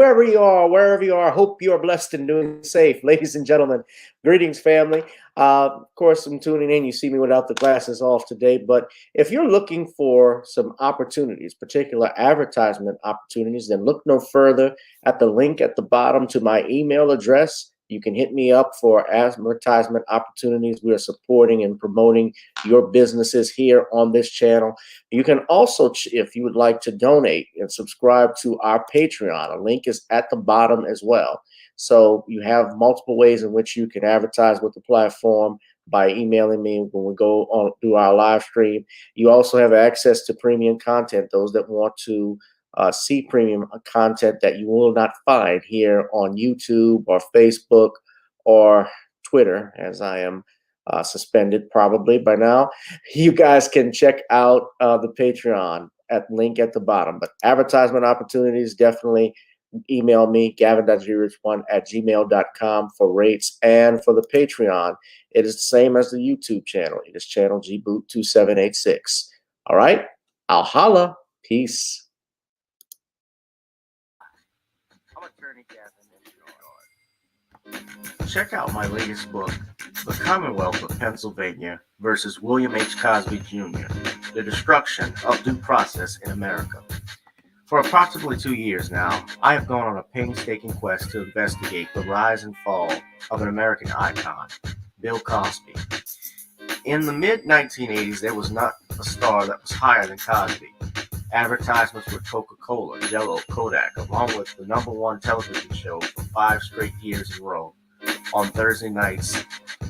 wherever you are, wherever you are. Hope you are blessed and doing safe. Ladies and gentlemen, greetings, family. Of course, I'm tuning in. You see me without the glasses off today. But if you're looking for some opportunities, particular advertisement opportunities, then look no further at the link at the bottom to my email address. You can hit me up for advertisement opportunities. We are supporting and promoting your businesses here on this channel. You can also, if you would like to donate and subscribe to our Patreon, a link is at the bottom as well. So you have multiple ways in which you can advertise with the platform by emailing me when we go on do our live stream. You also have access to premium content, those that want to see premium content that you will not find here on YouTube or Facebook or Twitter, as I am suspended probably by now. You guys can check out the Patreon at link at the bottom. But advertisement opportunities, definitely email me, Gavin.Rich1@gmail.com for rates. And for the Patreon, it is the same as the YouTube channel. It is channel GBoot2786. All right, I'll holla. Peace. I'm attorney Gavin. Check out my latest book, The Commonwealth of Pennsylvania versus William H. Cosby Jr., The Destruction of Due Process in America. For approximately 2 years now, I have gone on a painstaking quest to investigate the rise and fall of an American icon, Bill Cosby. In the mid-1980s, there was not a star that was higher than Cosby. Advertisements with Coca-Cola, Jello, Kodak, along with the #1 television show for 5 straight years in a row. On Thursday nights,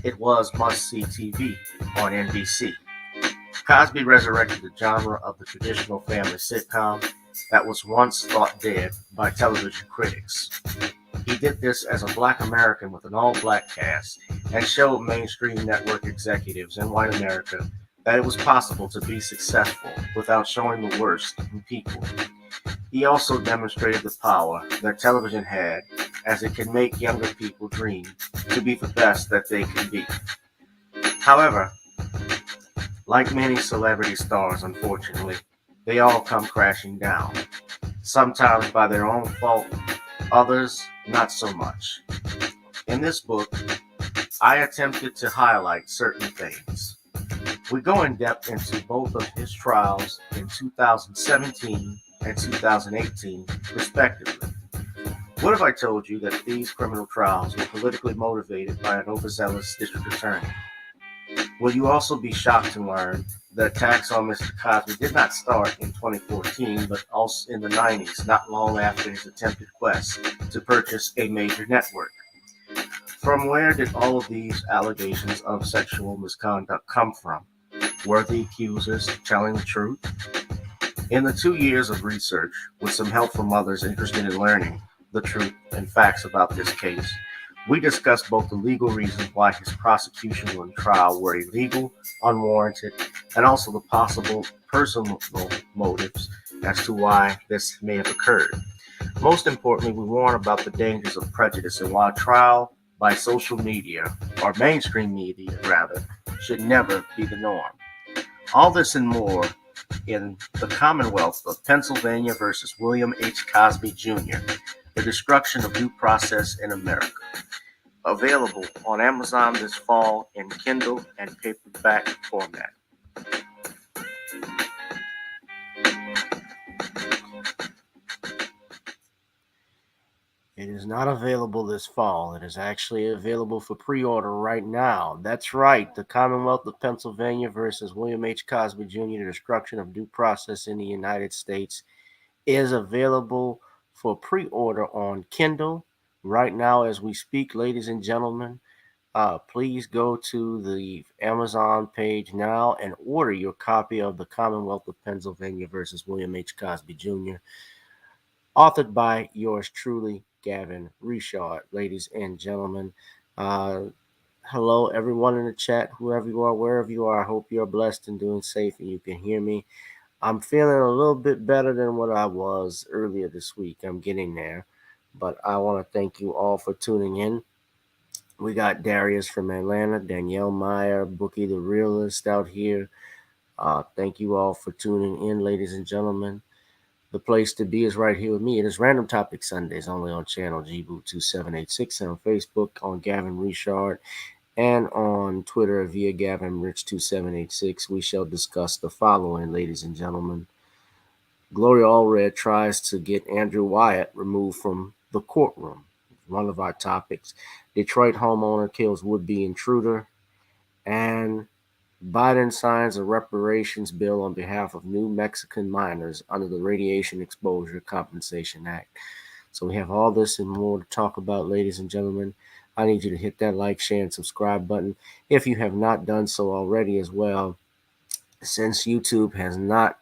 it was must-see TV on NBC. Cosby resurrected the genre of the traditional family sitcom that was once thought dead by television critics. He did this as a Black American with an all-Black cast and showed mainstream network executives in white America that it was possible to be successful without showing the worst in people. He also demonstrated the power that television had, as it can make younger people dream to be the best that they can be. However, like many celebrity stars, unfortunately, they all come crashing down, sometimes by their own fault, others not so much. In this book, I attempted to highlight certain things. We go in depth into both of his trials in 2017 and 2018, respectively. What if I told you that these criminal trials were politically motivated by an overzealous district attorney? Will you also be shocked to learn the attacks on Mr. Cosby did not start in 2014, but also in the 90s, not long after his attempted quest to purchase a major network? From where did all of these allegations of sexual misconduct come from? Were the accusers telling the truth? In the 2 years of research, with some help from others interested in learning the truth and facts about this case, we discussed both the legal reasons why his prosecution and trial were illegal, unwarranted, and also the possible personal motives as to why this may have occurred. Most importantly, we warn about the dangers of prejudice and why trial by social media, or mainstream media rather, should never be the norm. All this and more in The Commonwealth of Pennsylvania versus William H. Cosby Jr., The Destruction of Due Process in America. Available on Amazon this fall in Kindle and paperback format. It is not available this fall. It is actually available for pre-order right now. That's right. The Commonwealth of Pennsylvania versus William H. Cosby Jr., The Destruction of Due Process in the United States is available for pre-order on Kindle right now as we speak, ladies and gentlemen. Please go to the Amazon page now and order your copy of The Commonwealth of Pennsylvania versus William H. Cosby Jr., authored by yours truly, Gavin Richard. Ladies and gentlemen, hello everyone in the chat, whoever you are, wherever you are. I hope you're blessed and doing safe and you can hear me. I'm feeling a little bit better than what I was earlier this week. I'm getting there, but I want to thank you all for tuning in. We got Darius from Atlanta, Danielle Meyer, Bookie the Realist out here. Thank you all for tuning in, ladies and gentlemen. The place to be is right here with me. It is Random Topic Sundays, only on channel GBoot2786 and on Facebook on Gavin Richard and on Twitter via GavinRich2786. We shall discuss the following, ladies and gentlemen. Gloria Allred tries to get Andrew Wyatt removed from the courtroom. One of our topics. Detroit homeowner kills would-be intruder. And Biden signs a reparations bill on behalf of New Mexican miners under the Radiation Exposure Compensation Act. So we have all this and more to talk about, ladies and gentlemen. I need you to hit that like, share, and subscribe button if you have not done so already as well. Since YouTube has not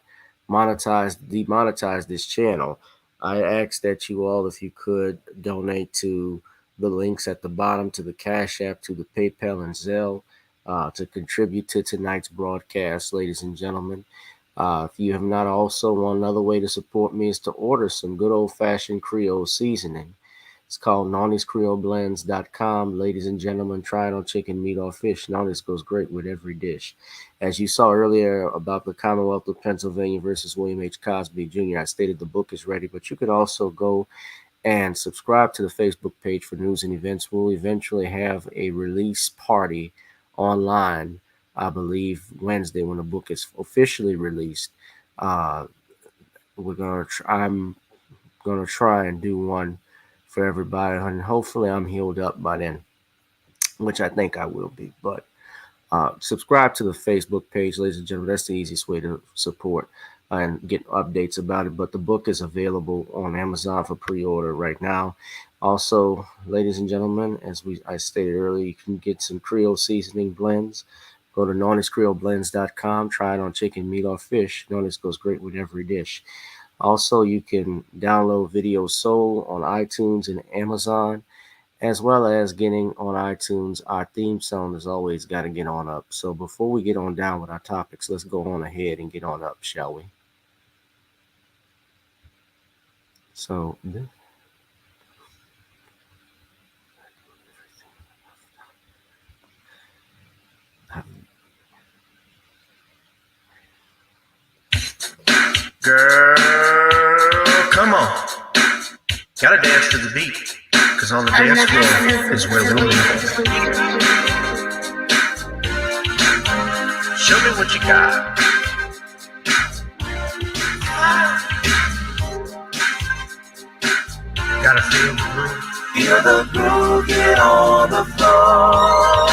demonetized this channel, I ask that you all, if you could, donate to the links at the bottom, to the Cash App, to the PayPal and Zelle, to contribute to tonight's broadcast, ladies and gentlemen. If you have not, also, one other way to support me is to order some good old-fashioned Creole seasoning. It's called Nawny'sCreoleBlends.com. Ladies and gentlemen, try it on chicken, meat, or fish. Nawny's goes great with every dish. As you saw earlier about the Commonwealth of Pennsylvania versus William H. Cosby Jr., I stated the book is ready, but you could also go and subscribe to the Facebook page for news and events. We'll eventually have a release party online, I believe, Wednesday when the book is officially released. I'm gonna try and do one for everybody, and hopefully I'm healed up by then, which I think I will be. But subscribe to the Facebook page, ladies and gentlemen. That's the easiest way to support and get updates about it. But the book is available on Amazon for pre-order right now. Also, ladies and gentlemen, as I stated earlier, you can get some Creole seasoning blends. Go to Nawny'sCreoleBlends.com. Try it on chicken, meat, or fish. Nawny's goes great with every dish. Also, you can download Video Soul on iTunes and Amazon, as well as getting on iTunes. Our theme song has always got to get on up. So before we get on down with our topics, let's go on ahead and get on up, shall we? So girl, come on. Gotta dance to the beat, cause on the dance floor is where we'll meet. Show me what you got. Gotta feel the groove. Feel the groove, get on the floor.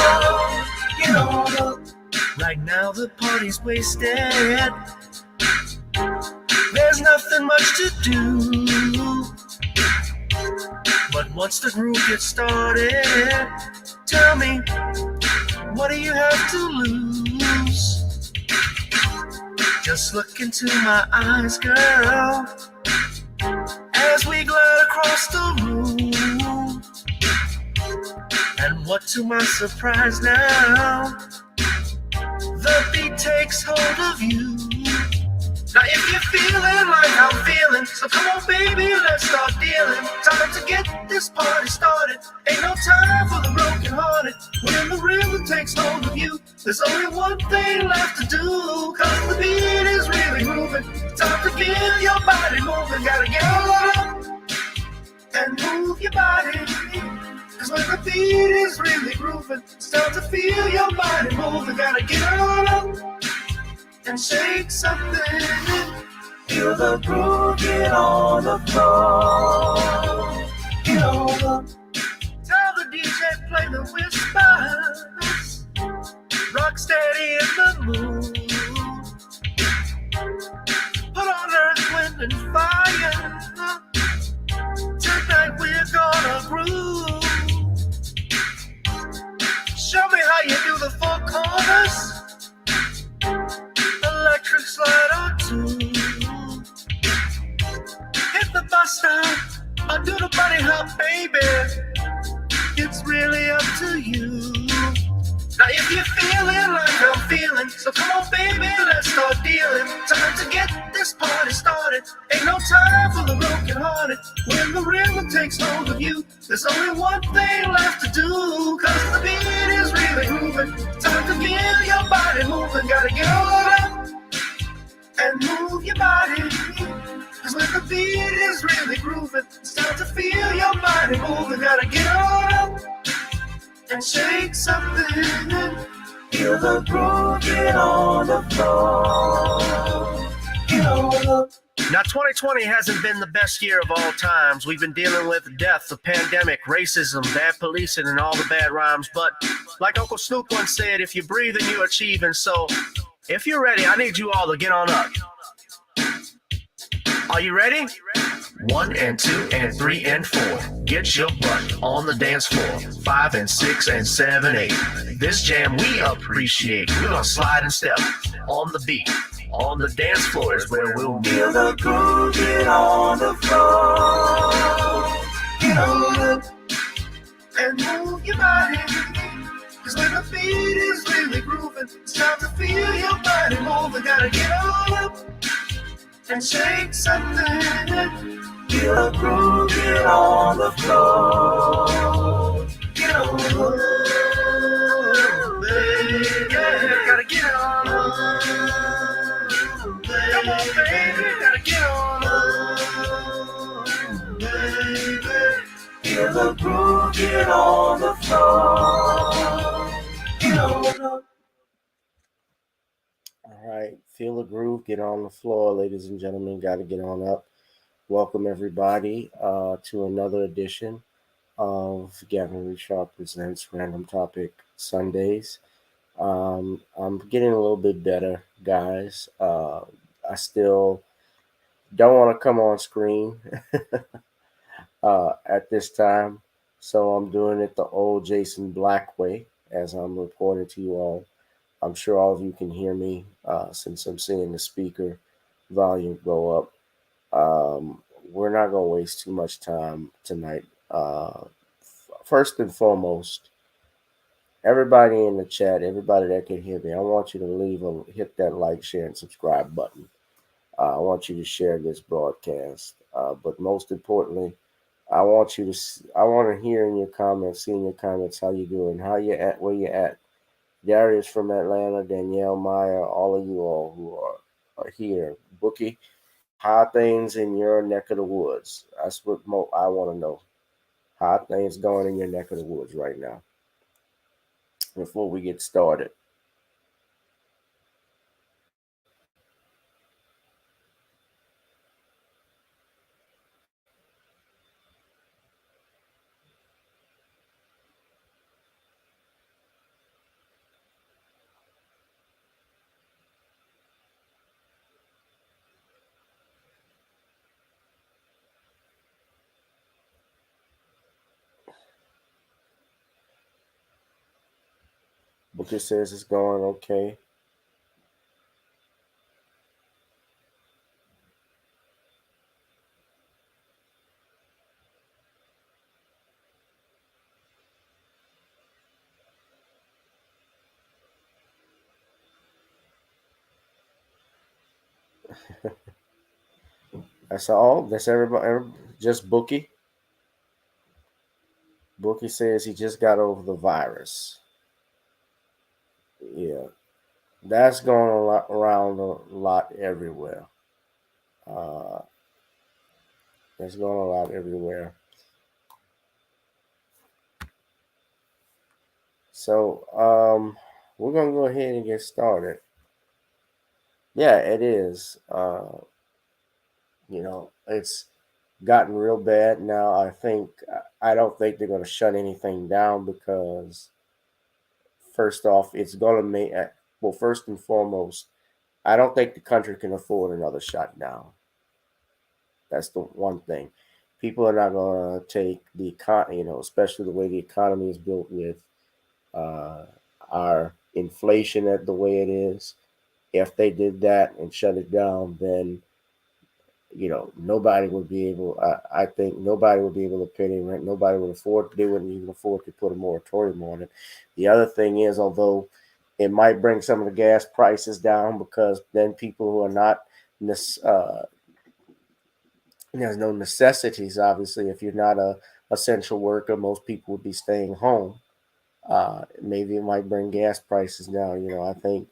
Get on up. Right now the party's wasted. There's nothing much to do. But once the groove gets started, tell me, what do you have to lose? Just look into my eyes, girl, as we glide across the room. And what to my surprise now, the beat takes hold of you. Now if you're feeling like I'm feeling, so come on baby, let's start dealing. Time to get this party started. Ain't no time for the broken hearted. When the rhythm takes hold of you, there's only one thing left to do. Cause the beat is really moving. Time to feel your body moving. Gotta get on up and move your body. Cause when the beat is really grooving, it's time to feel your body moving. Gotta get on up and shake something. Feel the groove, get on the floor. Get on up. Tell the DJ play the whispers. Rock steady in the mood. Put on earth, wind, and fire. Tonight we're gonna groove. Show me how you do the four corners. Electric slide or two. Hit the bus stop or do the bunny hop, baby. It's really up to you. Now if you're feeling like I'm feeling, so come on baby, let's start dealing. Time to get this party started. Ain't no time for the broken hearted. When the rhythm takes hold of you, there's only one thing left to do. Cause the beat is really moving. Time to feel your body moving. Gotta get on up and move your body. Cause when the beat is really grooving, it's time to feel your body moving. Gotta get on up and shake something. Feel the groove, get on the floor. Get on up. Now, 2020 hasn't been the best year of all times. We've been dealing with death, the pandemic, racism, bad policing, and all the bad rhymes. But like Uncle Snoop once said, if you breathe and you achieve. And so, if you're ready, I need you all to get on up. Are you ready? 1 and 2 and 3 and 4. Get your butt on the dance floor. 5 and 6 and 7, 8. This jam we appreciate. We're gonna slide and step on the beat. On the dance floor is where we'll feel the groove. Get on the floor. Get on up and move your body. Cause when the beat is really grooving, it's time to feel your body moving. Gotta get on up and shake something. Feel the groove, get on the floor. Get on the floor, baby. Gotta get on up. Come on, baby, gotta get on up, baby. Feel the groove, get on the floor. Get on up. All right, feel the groove, get on the floor, ladies and gentlemen. Got to get on up. Welcome everybody to another edition of Gavin Richard Presents Random Topic Sundays. I'm getting a little bit better, guys. I still don't want to come on screen at this time, so I'm doing it the old Jason Black way as I'm reporting to you all. I'm sure all of you can hear me since I'm seeing the speaker volume go up. We're not going to waste too much time tonight. First and foremost, everybody in the chat, everybody that can hear me, I want you to hit that like, share, and subscribe button. I want you to share this broadcast. But most importantly, I want to hear in your comments, see in your comments how you doing, how you at, where you at. Darius from Atlanta, Danielle Meyer, all of you all who are here. Bookie, how things in your neck of the woods? That's what I want to know. How things going in your neck of the woods right now? Before we get started. Booker says it's going okay. That's all. That's everybody. Just Bookie. Bookie says he just got over the virus. Yeah, that's going around a lot everywhere. That's going a lot everywhere. So we're gonna go ahead and get started. Yeah, it is. It's gotten real bad now. I don't think they're gonna shut anything down because first off, it's gonna make first and foremost, I don't think the country can afford another shutdown. That's the one thing. People are not gonna take the especially the way the economy is built with our inflation at the way it is. If they did that and shut it down, then nobody would be able. I think nobody would be able to pay any rent. Nobody would afford. They wouldn't even afford to put a moratorium on it. The other thing is, although it might bring some of the gas prices down, because then people who are not there's no necessities. Obviously, if you're not a essential worker, most people would be staying home. Maybe it might bring gas prices down. I think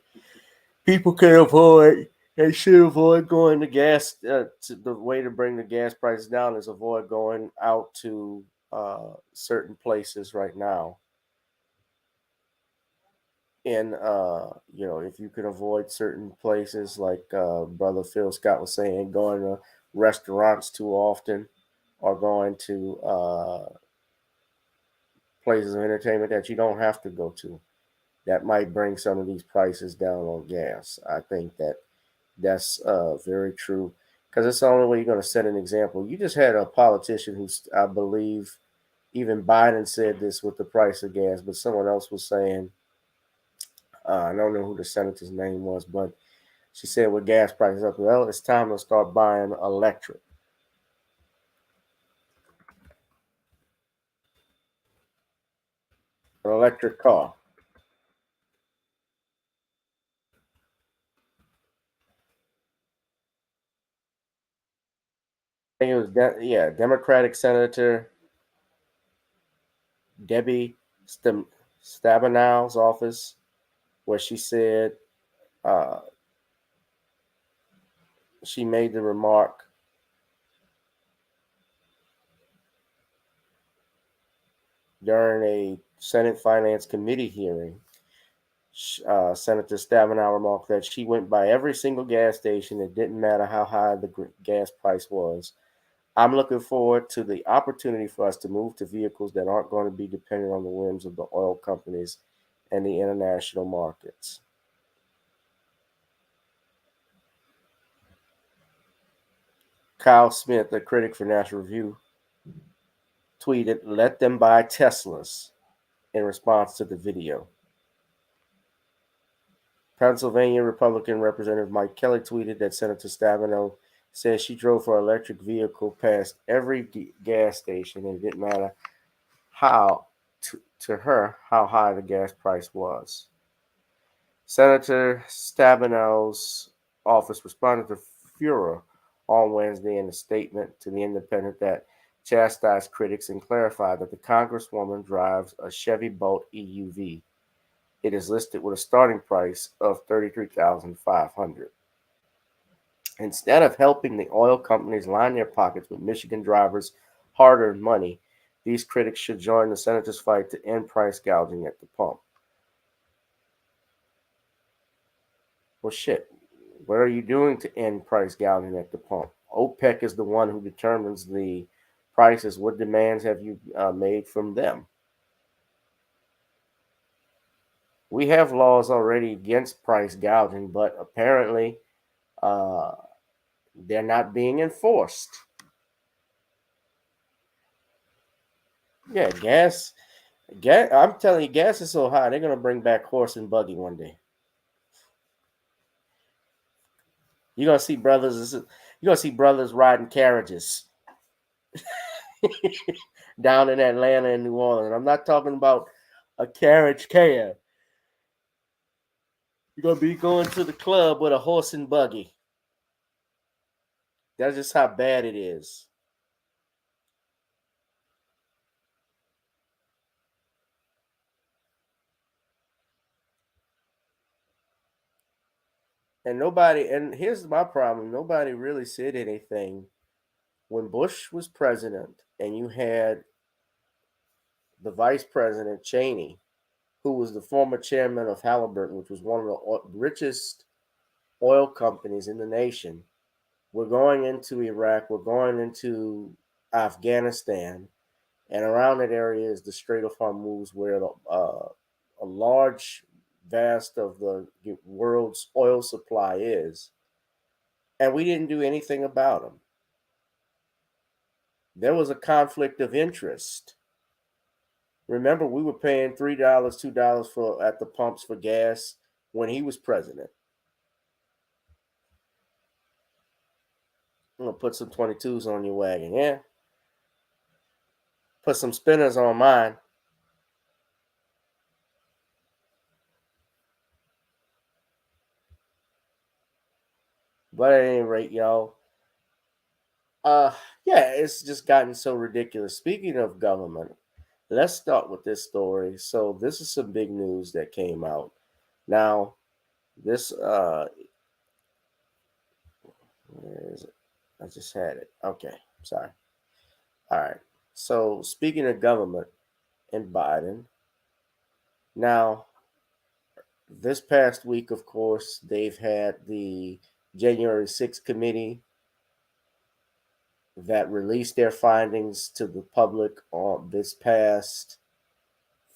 people can afford They should avoid going to gas. The way to bring the gas prices down is avoid going out to certain places right now. And if you can avoid certain places, like Brother Phil Scott was saying, going to restaurants too often, or going to places of entertainment that you don't have to go to, that might bring some of these prices down on gas. I think that's very true, because it's the only way you're going to set an example. You just had a politician who, I believe, even Biden said this with the price of gas, but someone else was saying, I don't know who the senator's name was, but she said with gas prices up, well, it's time to start buying an electric car. I think it was, Democratic Senator Debbie Stabenow's office, where she said, uh, she made the remark during a Senate Finance Committee hearing. Senator Stabenow remarked that she went by every single gas station. It didn't matter how high the gas price was. I'm looking forward to the opportunity for us to move to vehicles that aren't going to be dependent on the whims of the oil companies and the international markets. Kyle Smith, a critic for National Review, tweeted, "Let them buy Teslas," in response to the video. Pennsylvania Republican Representative Mike Kelly tweeted that Senator Stabenow says she drove her electric vehicle past every gas station, and it didn't matter how to her how high the gas price was. Senator Stabenow's office responded to furor on Wednesday in a statement to The Independent that chastised critics and clarified that the Congresswoman drives a Chevy Bolt EUV. It is listed with a starting price of $33,500. Instead of helping the oil companies line their pockets with Michigan drivers' hard-earned money, these critics should join the senator's fight to end price gouging at the pump. Well, shit. What are you doing to end price gouging at the pump? OPEC is the one who determines the prices. What demands have you made from them? We have laws already against price gouging, but apparently uh, they're not being enforced. Yeah, gas. I'm telling you, gas is so high. They're gonna bring back horse and buggy one day. You're gonna see brothers. You're gonna see brothers riding carriages down in Atlanta and New Orleans. I'm not talking about a carriage cab. You're gonna be going to the club with a horse and buggy. That's just how bad it is. And here's my problem, nobody really said anything when Bush was president and you had the vice president Cheney, who was the former chairman of Halliburton, which was one of the richest oil companies in the nation. We're going into Iraq, we're going into Afghanistan, and around that area is the Strait of Hormuz, where a large vast of the world's oil supply is. And we didn't do anything about them. There was a conflict of interest. Remember, we were paying $3, $2 for at the pumps for gas when he was president. I'm gonna put some 22s on your wagon, yeah. Put some spinners on mine. But at any rate, y'all, uh, yeah, it's just gotten so ridiculous. Speaking of government, let's start with this story. So this is some big news that came out. Now, this Where is it? I just had it. Okay, sorry. All right. So speaking of government and Biden, now this past week, of course, they've had the January 6th committee that released their findings to the public on this past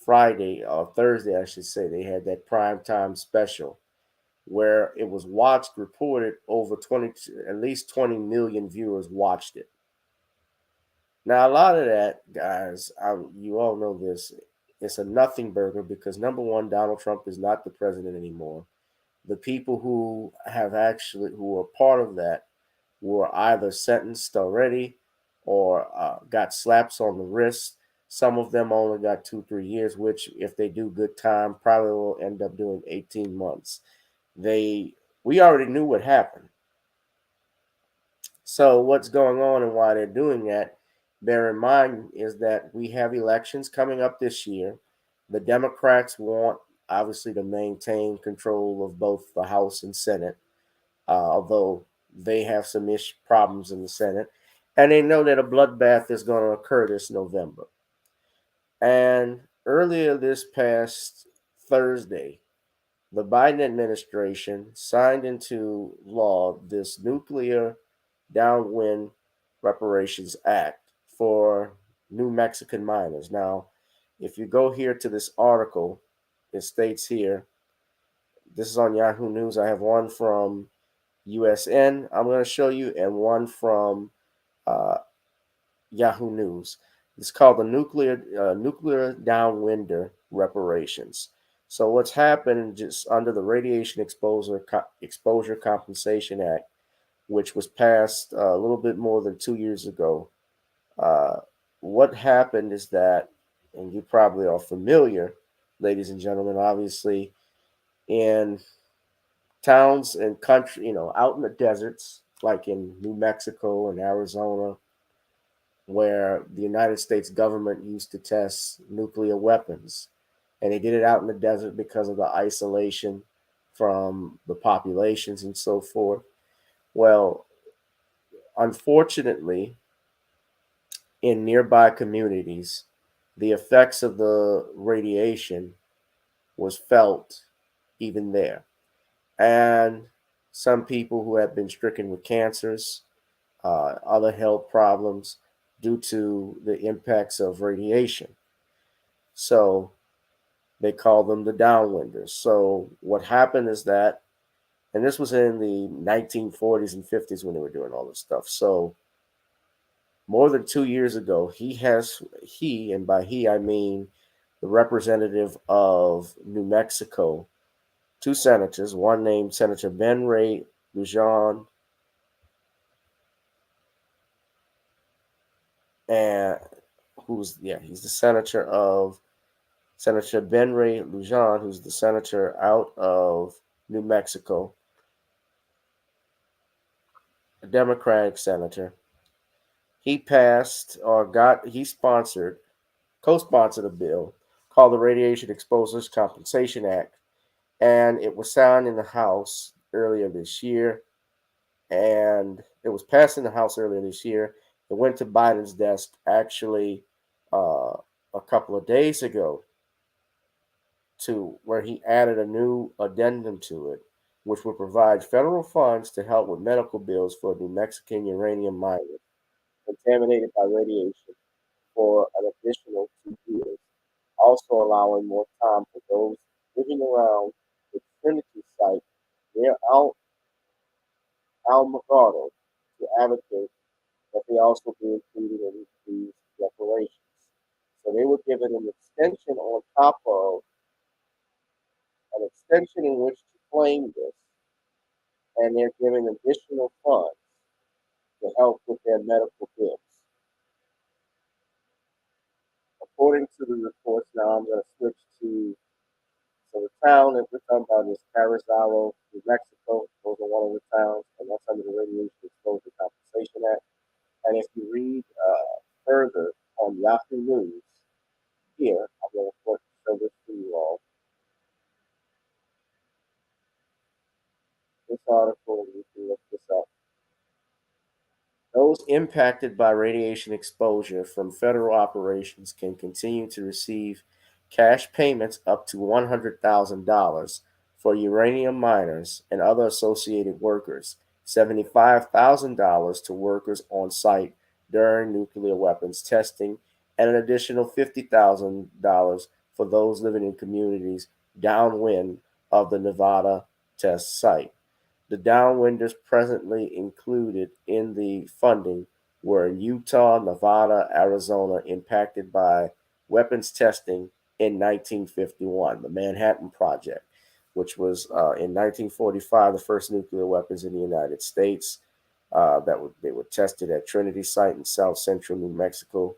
Friday or Thursday, I should say. They had that primetime special where it was watched, reported over 20, at least 20 million viewers watched it. Now, a lot of that, guys, you all know this, it's a nothing burger because number one, Donald Trump is not the president anymore. The people who have actually, who were part of that, were either sentenced already or got slaps on the wrist. Some of them only got 2, 3 years, which, if they do good time, probably will end up doing 18 months. We already knew what happened. So what's going on and why they're doing that, bear in mind, is that we have elections coming up this year. The Democrats want, obviously, to maintain control of both the House and Senate, although they have some problems in the Senate. And they know that a bloodbath is going to occur this November. And earlier this past Thursday, the Biden administration signed into law this Nuclear Downwind Reparations Act for New Mexican miners. Now, if you go here to this article, it states here, this is on Yahoo News. I have one from USN, I'm going to show you, and one from uh, Yahoo News. It's called the Nuclear Downwinder Reparations. So what's happened, just under the Radiation Exposure Compensation Act, which was passed a little bit more than 2 years ago, uh, what happened is that, and you probably are familiar, ladies and gentlemen, obviously, in towns and country, out in the deserts, like in New Mexico and Arizona, where the United States government used to test nuclear weapons. And they did it out in the desert because of the isolation from the populations and so forth. Well, unfortunately, in nearby communities, the effects of the radiation was felt even there. And some people who have been stricken with cancers, other health problems due to the impacts of radiation. So they call them the downwinders. So what happened is that, and this was in the 1940s and 50s when they were doing all this stuff. So more than 2 years ago, and by he I mean the representative of New Mexico, two senators, one named Senator Ben Ray Lujan, and he's the Senator Ben Ray Lujan, who's the senator out of New Mexico, a Democratic senator. He passed or got he sponsored co-sponsored a bill called the Radiation Exposures Compensation Act, and it was signed in the House earlier this year, and it was passed in the House earlier this year. It went to Biden's desk actually a couple of days ago, to where he added a new addendum to it, which would provide federal funds to help with medical bills for New Mexican uranium miners contaminated by radiation for an additional 2 years, also allowing more time for those living around the Trinity site near Alamogordo to advocate that they also be included in these reparations. So they were given an extension on top of an extension in which to claim this, and they're giving additional funds to help with their medical bills. According to the reports, now I'm going to switch to, so the town that we're talking about is Carrizalo, New Mexico. Those are one of the towns, and that's under the Radiation Exposure Compensation Act. And if you read further on Yahoo News, here, I'm going to show this to you all. This article, you can look this up. Those impacted by radiation exposure from federal operations can continue to receive cash payments up to $100,000 for uranium miners and other associated workers, $75,000 to workers on site during nuclear weapons testing, and an additional $50,000 for those living in communities downwind of the Nevada test site. The downwinders presently included in the funding were Utah, Nevada, Arizona, impacted by weapons testing in 1951, the Manhattan Project, which was in 1945 the first nuclear weapons in the United States. They were tested at Trinity site in south central New Mexico,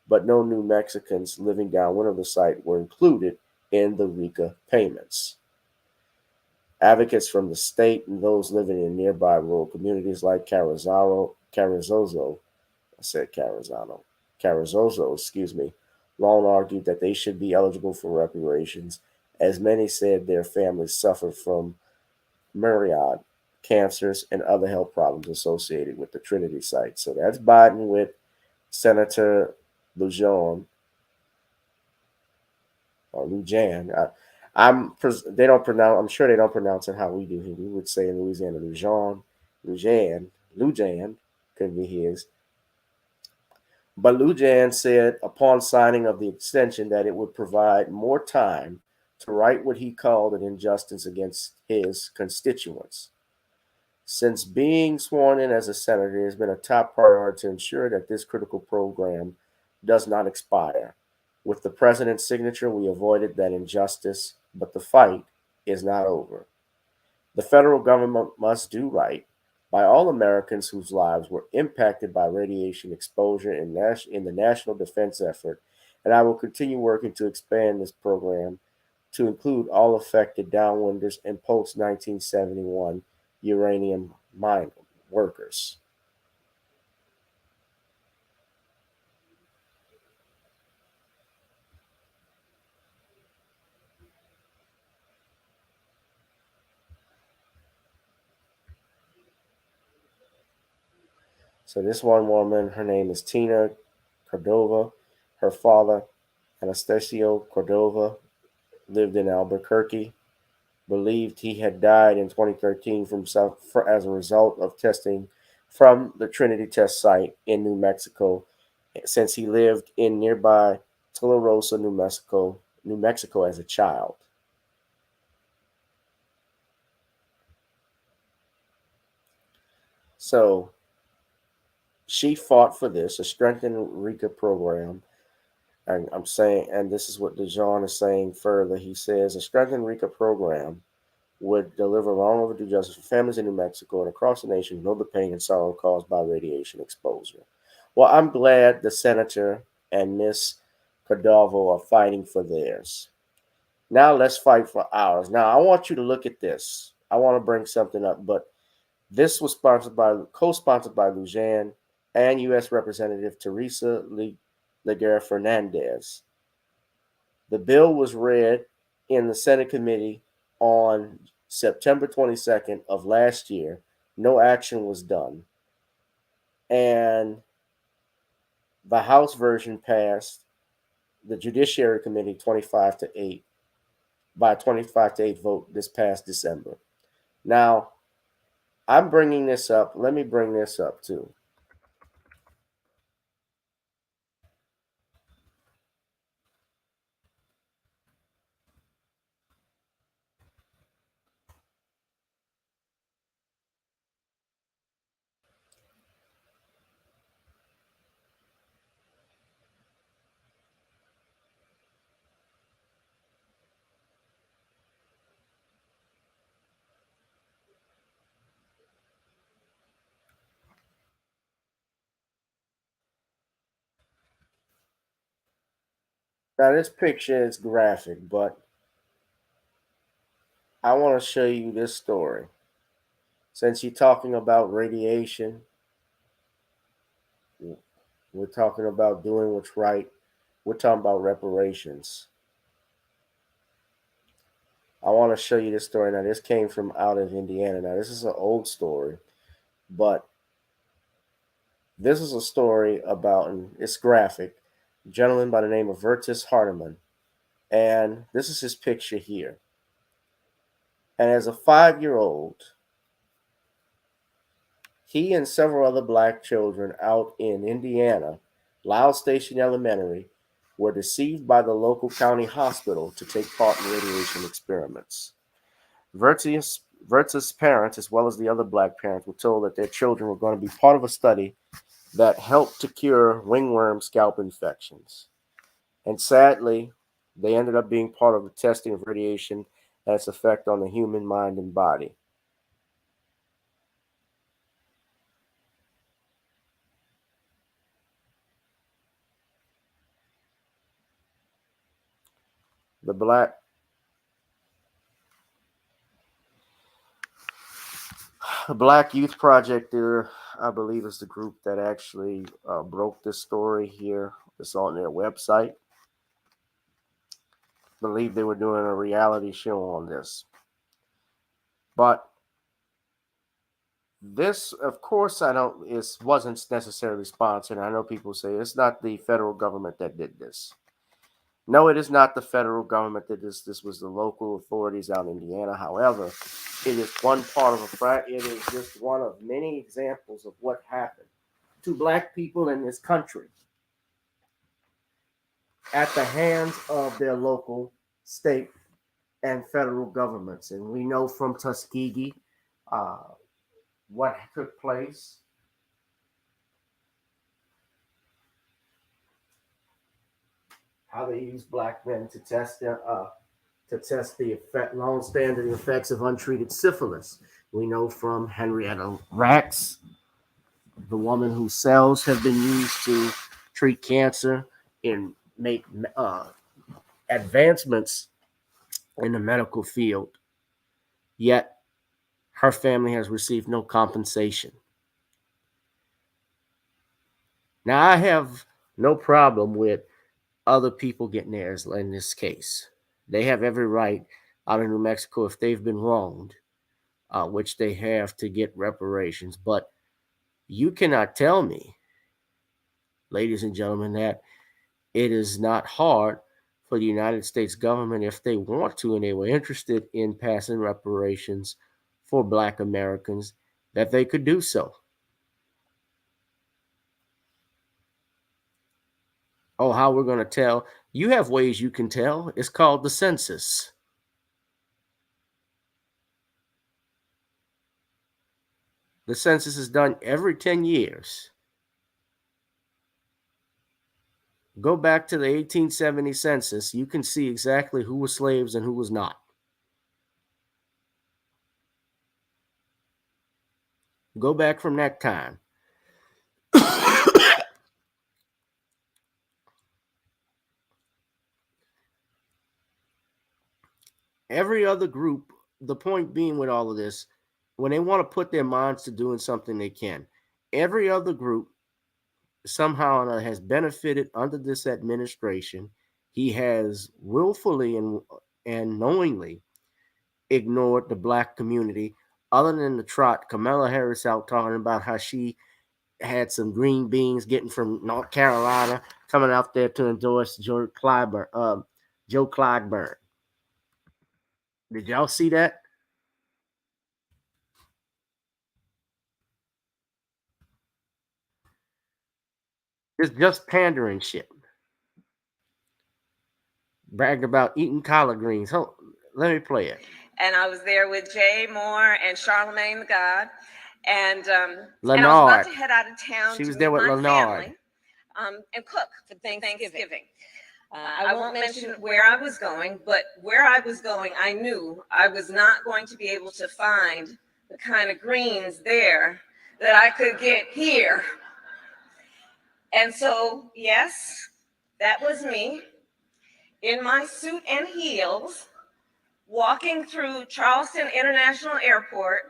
but no New Mexicans living downwind of the site were included in the RICA payments. Advocates from the state and those living in nearby rural communities like Carrizozo, I said Carizano, Carrizozo, excuse me, long argued that they should be eligible for reparations, as many said their families suffered from myriad cancers and other health problems associated with the Trinity site. So that's Biden with Senator Lujan or Lujan. They don't pronounce. I'm sure they don't pronounce it how we do here. We would say in Louisiana, Lujan could be his. But Lujan said upon signing of the extension that it would provide more time to right what he called an injustice against his constituents. Since being sworn in as a senator, it has been a top priority to ensure that this critical program does not expire. With the president's signature, we avoided that injustice, but the fight is not over. The federal government must do right by all Americans whose lives were impacted by radiation exposure in the national defense effort, and I will continue working to expand this program to include all affected downwinders and post 1971 uranium mine workers. So this one woman, her name is Tina Cordova. Her father, Anastasio Cordova, lived in Albuquerque. Believed he had died in 2013 as a result of testing from the Trinity test site in New Mexico, since he lived in nearby Tularosa, New Mexico as a child. So she fought for this, a strengthened RICA program. And I'm saying, and this is what DeJohn is saying further. He says a strengthened RICA program would deliver long overdue justice for families in New Mexico and across the nation who know the pain and sorrow caused by radiation exposure. Well, I'm glad the senator and Miss Cordova are fighting for theirs. Now let's fight for ours. Now I want you to look at this. I want to bring something up, but this was co-sponsored by Lujan and U.S. Representative Teresa Leger Fernandez. The bill was read in the Senate committee on September 22nd of last year. No action was done. And the House version passed the Judiciary Committee 25 to 8 by a 25 to 8 vote this past December. Now, I'm bringing this up. Let me bring this up too. Now, this picture is graphic, but I want to show you this story. Since you're talking about radiation, we're talking about doing what's right. We're talking about reparations. I want to show you this story. Now, this came from out of Indiana. Now, this is an old story, but This is a story about, and it's graphic, a gentleman by the name of Vertus Hardeman. And this is his picture here. And as a 5-year-old, he and several other black children out in Indiana, Lyle Station Elementary, were deceived by the local county hospital to take part in radiation experiments. Vertus' parents, as well as the other black parents, were told that their children were going to be part of a study that helped to cure ringworm scalp infections. And sadly, they ended up being part of the testing of radiation and its effect on the human mind and body. The Black Youth Project, there, I believe, is the group that actually broke this story here. It's on their website. I believe they were doing a reality show on this. But this, of course, wasn't necessarily sponsored. I know people say it's not the federal government that did this. No, it is not the federal government that did this. This was the local authorities out in Indiana. However, it is one part of it is just one of many examples of what happened to black people in this country at the hands of their local, state, and federal governments. And we know from Tuskegee what took place. How they used black men to test the long-standing effects of untreated syphilis. We know from Henrietta Lacks, the woman whose cells have been used to treat cancer and make advancements in the medical field. Yet her family has received no compensation. Now, I have no problem with other people getting theirs in this case. They have every right out in New Mexico, if they've been wronged, which they have, to get reparations. But you cannot tell me, ladies and gentlemen, that it is not hard for the United States government, if they want to and they were interested in passing reparations for black Americans, that they could do so. Oh, how we're going to tell? You have ways you can tell. It's called the census. The census is done every 10 years. Go back to the 1870 census. You can see exactly who was slaves and who was not. Go back from that time. Every other group, the point being with all of this, when they want to put their minds to doing something, they can. Every other group somehow has benefited under this administration. He has willfully and knowingly ignored the black community, other than the trot Kamala Harris out talking about how she had some green beans getting from North Carolina, coming out there to endorse Joe Clyburn. Did y'all see that? It's just pandering shit. Bragged about eating collard greens. Hold, let me play it. And I was there with Jay Moore and Charlemagne the God. And Leonard. And I was about to head out of town. She was to there meet with my Leonard. family, and cook for Thanksgiving. I won't mention where I was going, but where I was going, I knew I was not going to be able to find the kind of greens there that I could get here. And so, yes, that was me in my suit and heels, walking through Charleston International Airport,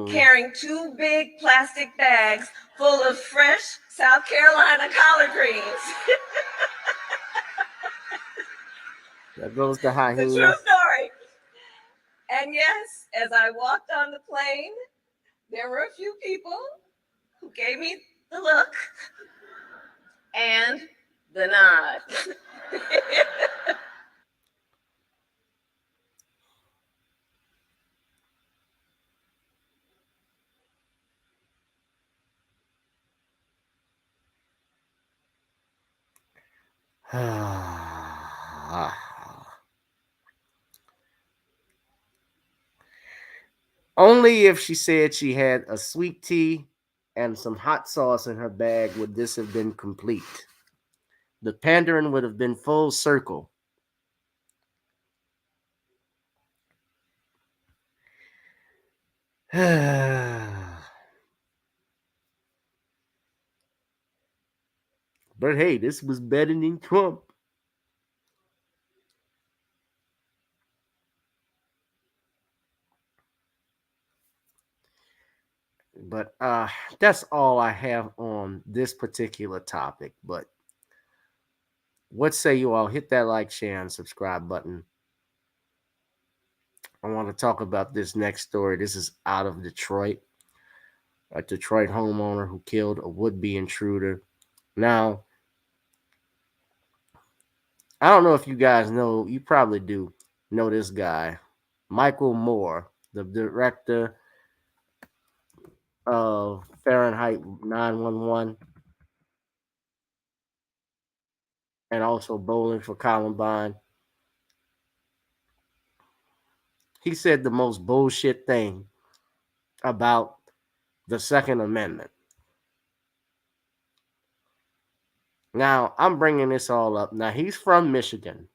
carrying 2 big plastic bags full of fresh South Carolina collard greens. That goes to high It's a true story. And yes, as I walked on the plane, there were a few people who gave me the look, and the nod. Only if she said she had a sweet tea and some hot sauce in her bag would this have been complete. The pandering would have been full circle. But hey, this was better than Trump. But that's all I have on this particular topic. But what say you all? Hit that like, share, and subscribe button. I want to talk about this next story. This is out of Detroit. A Detroit homeowner who killed a would-be intruder. Now, I don't know if you guys know, you probably do know this guy, Michael Moore, the director of Fahrenheit 9/11 and also Bowling for Columbine. He said the most bullshit thing about the Second Amendment. Now, I'm bringing this all up. Now, he's from Michigan.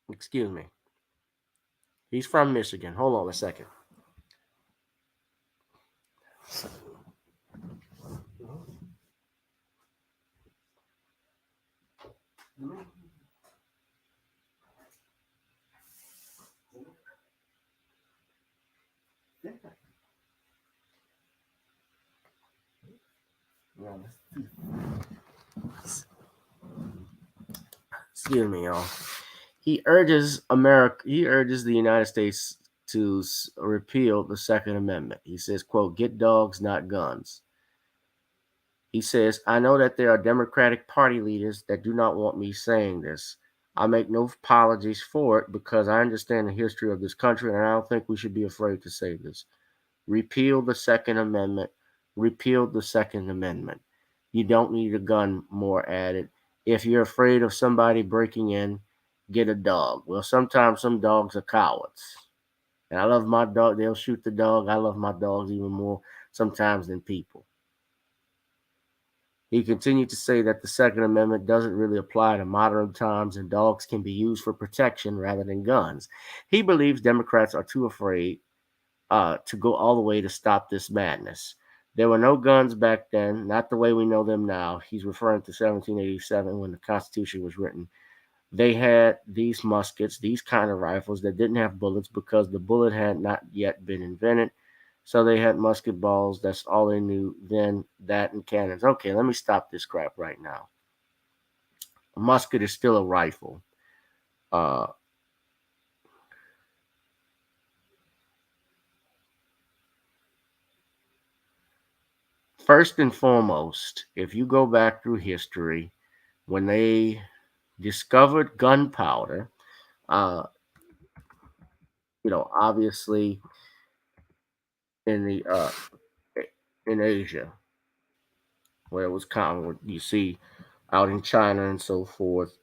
Excuse me. He's from Michigan. Hold on a second. Excuse me, y'all. He urges the United States to repeal the Second Amendment. He says, quote, get dogs, not guns. He says, I know that there are Democratic Party leaders that do not want me saying this. I make no apologies for it because I understand the history of this country and I don't think we should be afraid to say this. Repeal the Second Amendment. Repeal the Second Amendment. You don't need a gun more added. If you're afraid of somebody breaking in, get a dog. Well, sometimes some dogs are cowards. And I love my dog. They'll shoot the dog. I love my dogs even more sometimes than people. He continued to say that the Second Amendment doesn't really apply to modern times and dogs can be used for protection rather than guns. He believes Democrats are too afraid to go all the way to stop this madness. There were no guns back then, not the way we know them now. He's referring to 1787 when the Constitution was written. They had these muskets, these kind of rifles that didn't have bullets because the bullet had not yet been invented. So they had musket balls. That's all they knew then, that and cannons. Okay, let me stop this crap right now. A musket is still a rifle. First and foremost, if you go back through history, when they discovered gunpowder, obviously in Asia, where it was common, you see out in China and so forth.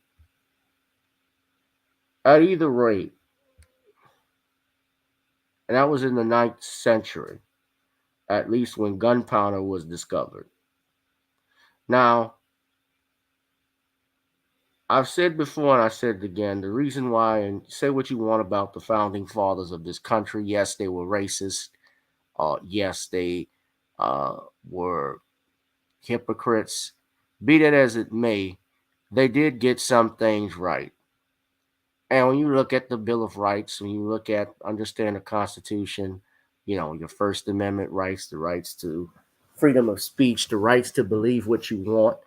At either rate, and that was in the 9th century, at least when gunpowder was discovered. Now, I've said before and I said it again, the reason why, and say what you want about the founding fathers of this country, yes, they were racist. Yes, they were hypocrites. Be that as it may, they did get some things right. And when you look at the Bill of Rights, when you understand the Constitution, your First Amendment rights, the rights to freedom of speech, the rights to believe what you want,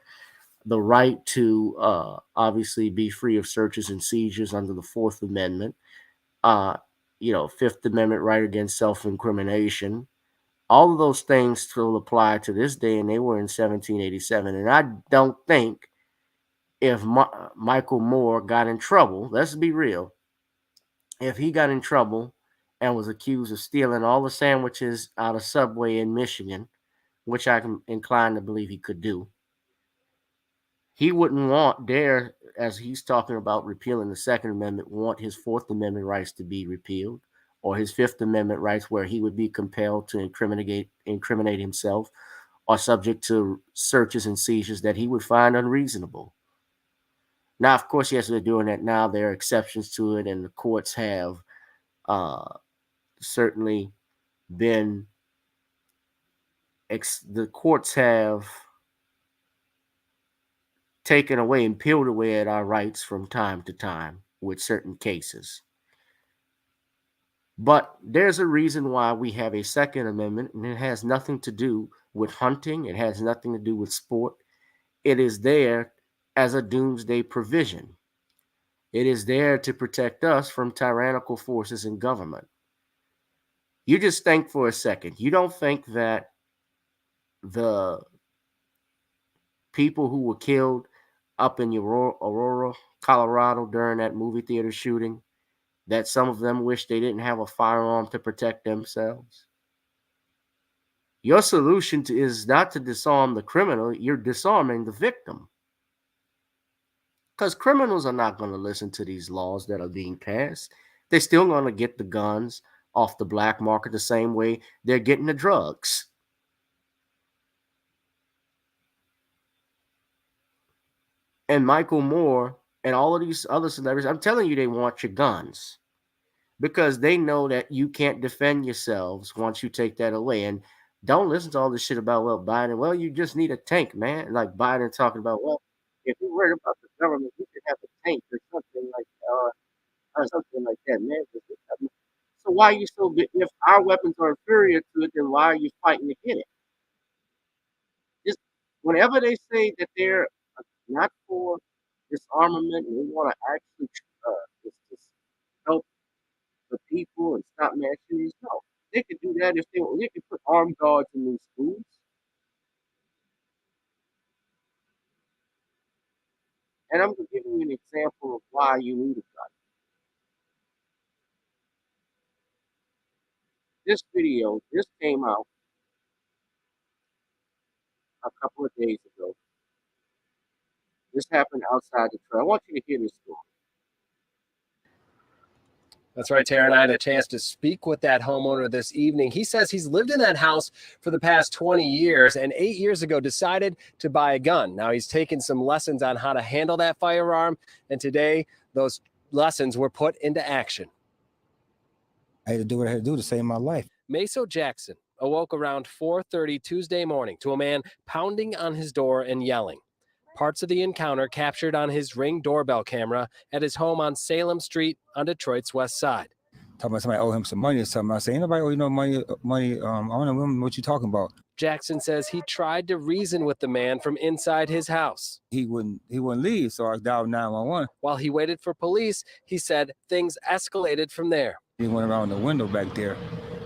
the right to obviously be free of searches and seizures under the Fourth Amendment, Fifth Amendment right against self-incrimination, All of those things still apply to this day, and they were in 1787. And I don't think if Michael Moore got in trouble, let's be real, if he got in trouble and was accused of stealing all the sandwiches out of Subway in Michigan, which I'm inclined to believe he could do, he wouldn't as he's talking about repealing the Second Amendment, want his Fourth Amendment rights to be repealed, or his Fifth Amendment rights where he would be compelled to incriminate himself or subject to searches and seizures that he would find unreasonable. Now, of course, yes, they're doing that now. There are exceptions to it, and the courts have certainly been the courts have taken away and peeled away at our rights from time to time with certain cases. But there's a reason why we have a Second Amendment, and it has nothing to do with hunting. It has nothing to do with sport. It is there as a doomsday provision. It is there to protect us from tyrannical forces in government. You just think for a second. You don't think that the people who were killed up in Aurora, Colorado during that movie theater shooting, that some of them wish they didn't have a firearm to protect themselves? Your solution is not to disarm the criminal, you're disarming the victim. Because criminals are not going to listen to these laws that are being passed. They're still going to get the guns off the black market the same way they're getting the drugs. And Michael Moore and all of these other celebrities, I'm telling you, they want your guns because they know that you can't defend yourselves once you take that away. And don't listen to all this shit about, well, Biden, well, you just need a tank, man. Like Biden talking about, well, if you're worried about the government, you could have a tank or something like that, man. So why are you so big? If our weapons are inferior to it, then why are you fighting to get it? Just whenever they say that they're not for disarmament and they want to actually just help the people and stop mass shootings, no, they could do that if they could put armed guards in these schools. And I'm going to give you an example of why you need a gun. This video just came out a couple of days ago. This happened outside the trail. I want you to hear this story. That's right, Tara and I had a chance to speak with that homeowner this evening. He says he's lived in that house for the past 20 years and 8 years ago decided to buy a gun. Now he's taken some lessons on how to handle that firearm, and today those lessons were put into action. I had to do what I had to do to save my life. Meso Jackson awoke around 4:30 Tuesday morning to a man pounding on his door and yelling. Parts of the encounter captured on his Ring doorbell camera at his home on Salem Street on Detroit's west side. Talking about somebody owe him some money or something. I say, ain't nobody owe you no money. I don't know what you talking about. Jackson says he tried to reason with the man from inside his house. He wouldn't leave, so I dialed 911. While he waited for police, he said things escalated from there. He went around the window back there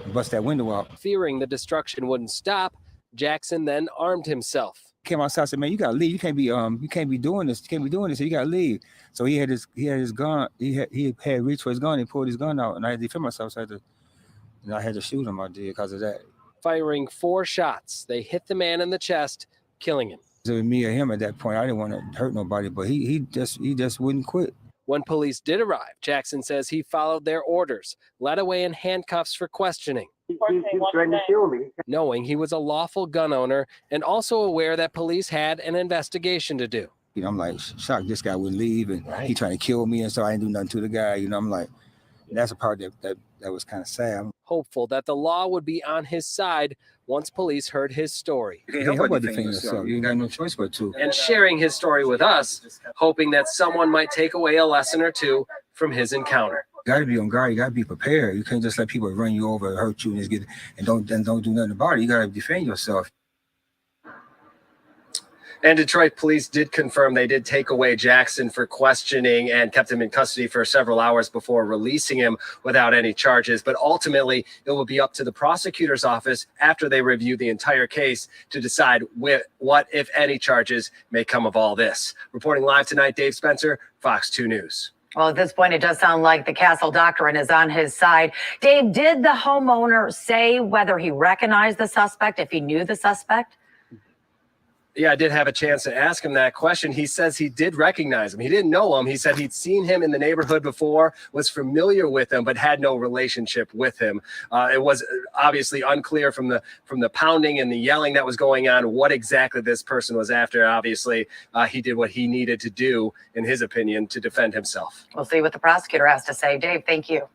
and bust that window out. Fearing the destruction wouldn't stop, Jackson then armed himself. Came outside and said, man, you gotta leave. You can't be doing this. You can't be doing this. So you gotta leave. So he had his gun. He had reached for his gun. He pulled his gun out, and I had to defend myself. So I had to shoot him. I did because of that. Firing 4 shots, they hit the man in the chest, killing him. It was me or him at that point. I didn't want to hurt nobody, but he just wouldn't quit. When police did arrive, Jackson says he followed their orders, led away in handcuffs for questioning. He threatened to kill me. Knowing he was a lawful gun owner and also aware that police had an investigation to do. You know, I'm like shocked this guy would leave and he trying to kill me, and so I didn't do nothing to the guy. You know, I'm like, that's a part that was kind of sad. Hopeful that the law would be on his side once police heard his story. You can't help but defend yourself. You ain't got no choice but to. And sharing his story with us, hoping that someone might take away a lesson or two from his encounter. You gotta be on guard. You gotta be prepared. You can't just let people run you over, hurt you, and don't do nothing about it. You gotta defend yourself. And Detroit police did confirm they did take away Jackson for questioning and kept him in custody for several hours before releasing him without any charges. But ultimately, it will be up to the prosecutor's office after they review the entire case to decide what, if any, charges may come of all this. Reporting live tonight, Dave Spencer, Fox 2 News. Well, at this point, it does sound like the Castle Doctrine is on his side. Dave, did the homeowner say whether he recognized the suspect, if he knew the suspect? Yeah, I did have a chance to ask him that question. He says he did recognize him. He didn't know him. He said he'd seen him in the neighborhood before, was familiar with him, but had no relationship with him. It was obviously unclear from the pounding and the yelling that was going on what exactly this person was after. Obviously, he did what he needed to do, in his opinion, to defend himself. We'll see what the prosecutor has to say. Dave, thank you.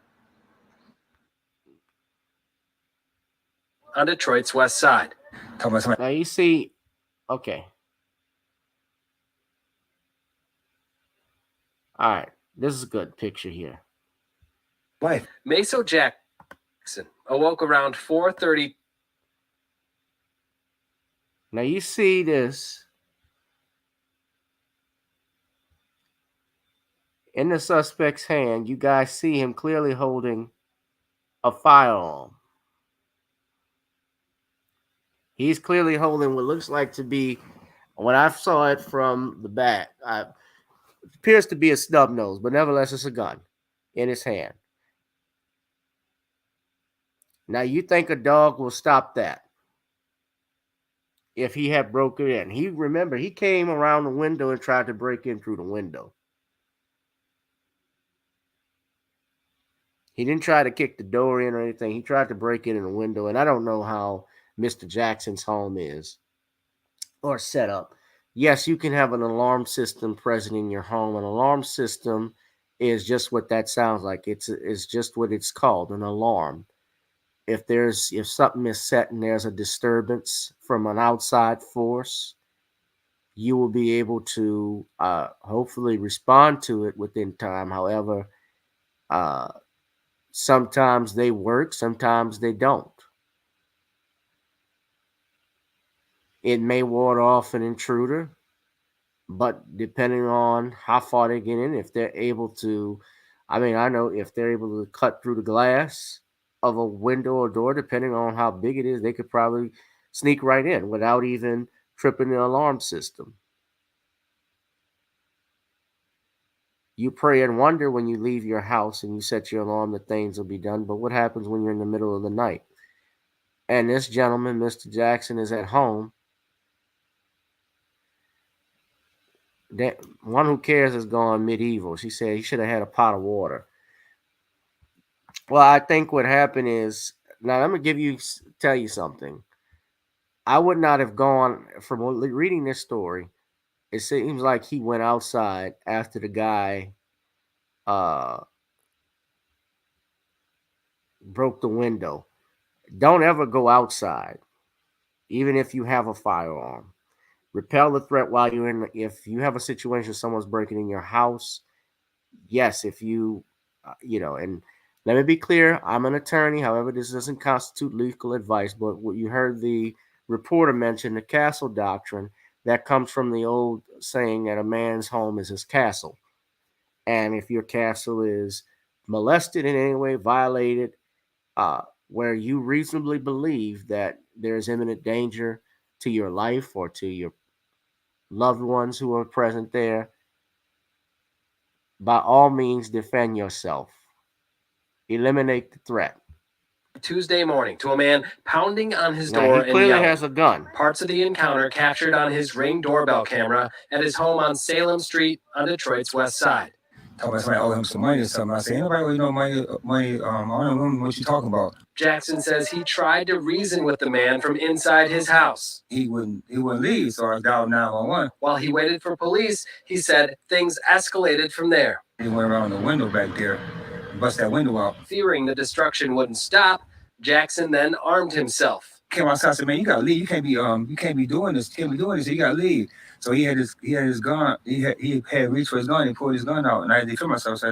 On Detroit's west side. Now you see, okay. All right, this is a good picture here. Wife. Meso Jackson awoke around 4:30. Now you see this in the suspect's hand. You guys see him clearly holding a firearm. He's clearly holding what looks like to be, when I saw it from the back, it appears to be a snub nose, but nevertheless, it's a gun in his hand. Now, you think a dog will stop that if he had broken in? Remember, he came around the window and tried to break in through the window. He didn't try to kick the door in or anything. He tried to break in the window, and I don't know how Mr. Jackson's home is or set up. Yes, you can have an alarm system present in your home. An alarm system is just what that sounds like. It's just what it's called, an alarm. If something is set and there's a disturbance from an outside force, you will be able to hopefully respond to it within time. However, sometimes they work, sometimes they don't. It may ward off an intruder, but depending on how far they get in, if they're able to, I know if they're able to cut through the glass of a window or door, depending on how big it is, they could probably sneak right in without even tripping the alarm system. You pray and wonder when you leave your house and you set your alarm that things will be done, but what happens when you're in the middle of the night? And this gentleman, Mr. Jackson, is at home. That one who cares has gone medieval. She said he should have had a pot of water. Well, I think what happened is, now I'm going to tell you something. I would not have gone, from reading this story, it seems like he went outside after the guy broke the window. Don't ever go outside, even if you have a firearm. Repel the threat while you're in. If you have a situation, someone's breaking in your house. Yes, if you, and let me be clear, I'm an attorney. However, this doesn't constitute legal advice. But what you heard the reporter mention, the Castle Doctrine, that comes from the old saying that a man's home is his castle. And if your castle is molested in any way, violated, where you reasonably believe that there's imminent danger to your life or to your loved ones who are present there, by all means, defend yourself. Eliminate the threat. Tuesday morning to a man pounding on his door He clearly and has a gun. Parts of the encounter captured on his Ring doorbell camera at his home on Salem Street on Detroit's west side. Talking about somebody owe him some money or something. I say, anybody owe you no money. I don't know what you talking about. Jackson says he tried to reason with the man from inside his house. He wouldn't leave, so I dialed 911. While he waited for police, he said things escalated from there. He went around the window back there, bust that window out. Fearing the destruction wouldn't stop, Jackson then armed himself. Came outside and said, "Man, you gotta leave. You can't be doing this. You can't be doing this. You gotta leave." So he had his gun. He had reached for his gun. He pulled his gun out, and I had to defend myself. So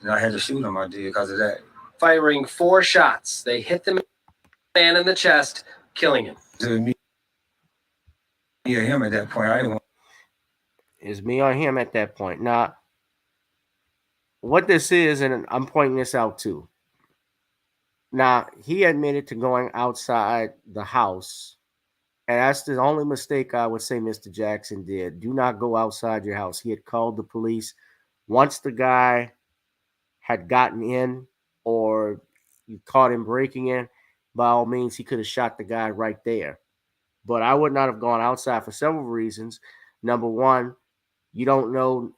I had to shoot him. I did because of that. Firing 4 shots, they hit the man in the chest, killing him. Yeah, him at that point. I didn't want. It's me or him at that point. Now, what this is, and I'm pointing this out too. Now, he admitted to going outside the house, and that's the only mistake I would say Mr. Jackson did. Do not go outside your house. He had called the police. Once the guy had gotten in, or you caught him breaking in, by all means, he could have shot the guy right there. But I would not have gone outside for several reasons. Number one, you don't know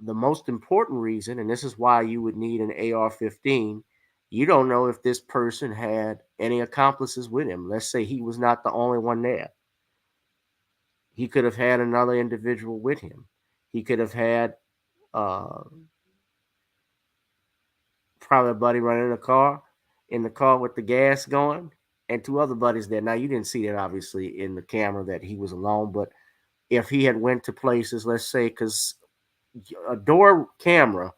the most important reason, and this is why you would need an AR-15. You don't know if this person had any accomplices with him. Let's say he was not the only one there. He could have had another individual with him. He could have had probably a buddy running in the car with the gas going, and two other buddies there. Now, you didn't see that obviously in the camera that he was alone, but if he had went to places, let's say, because a door camera,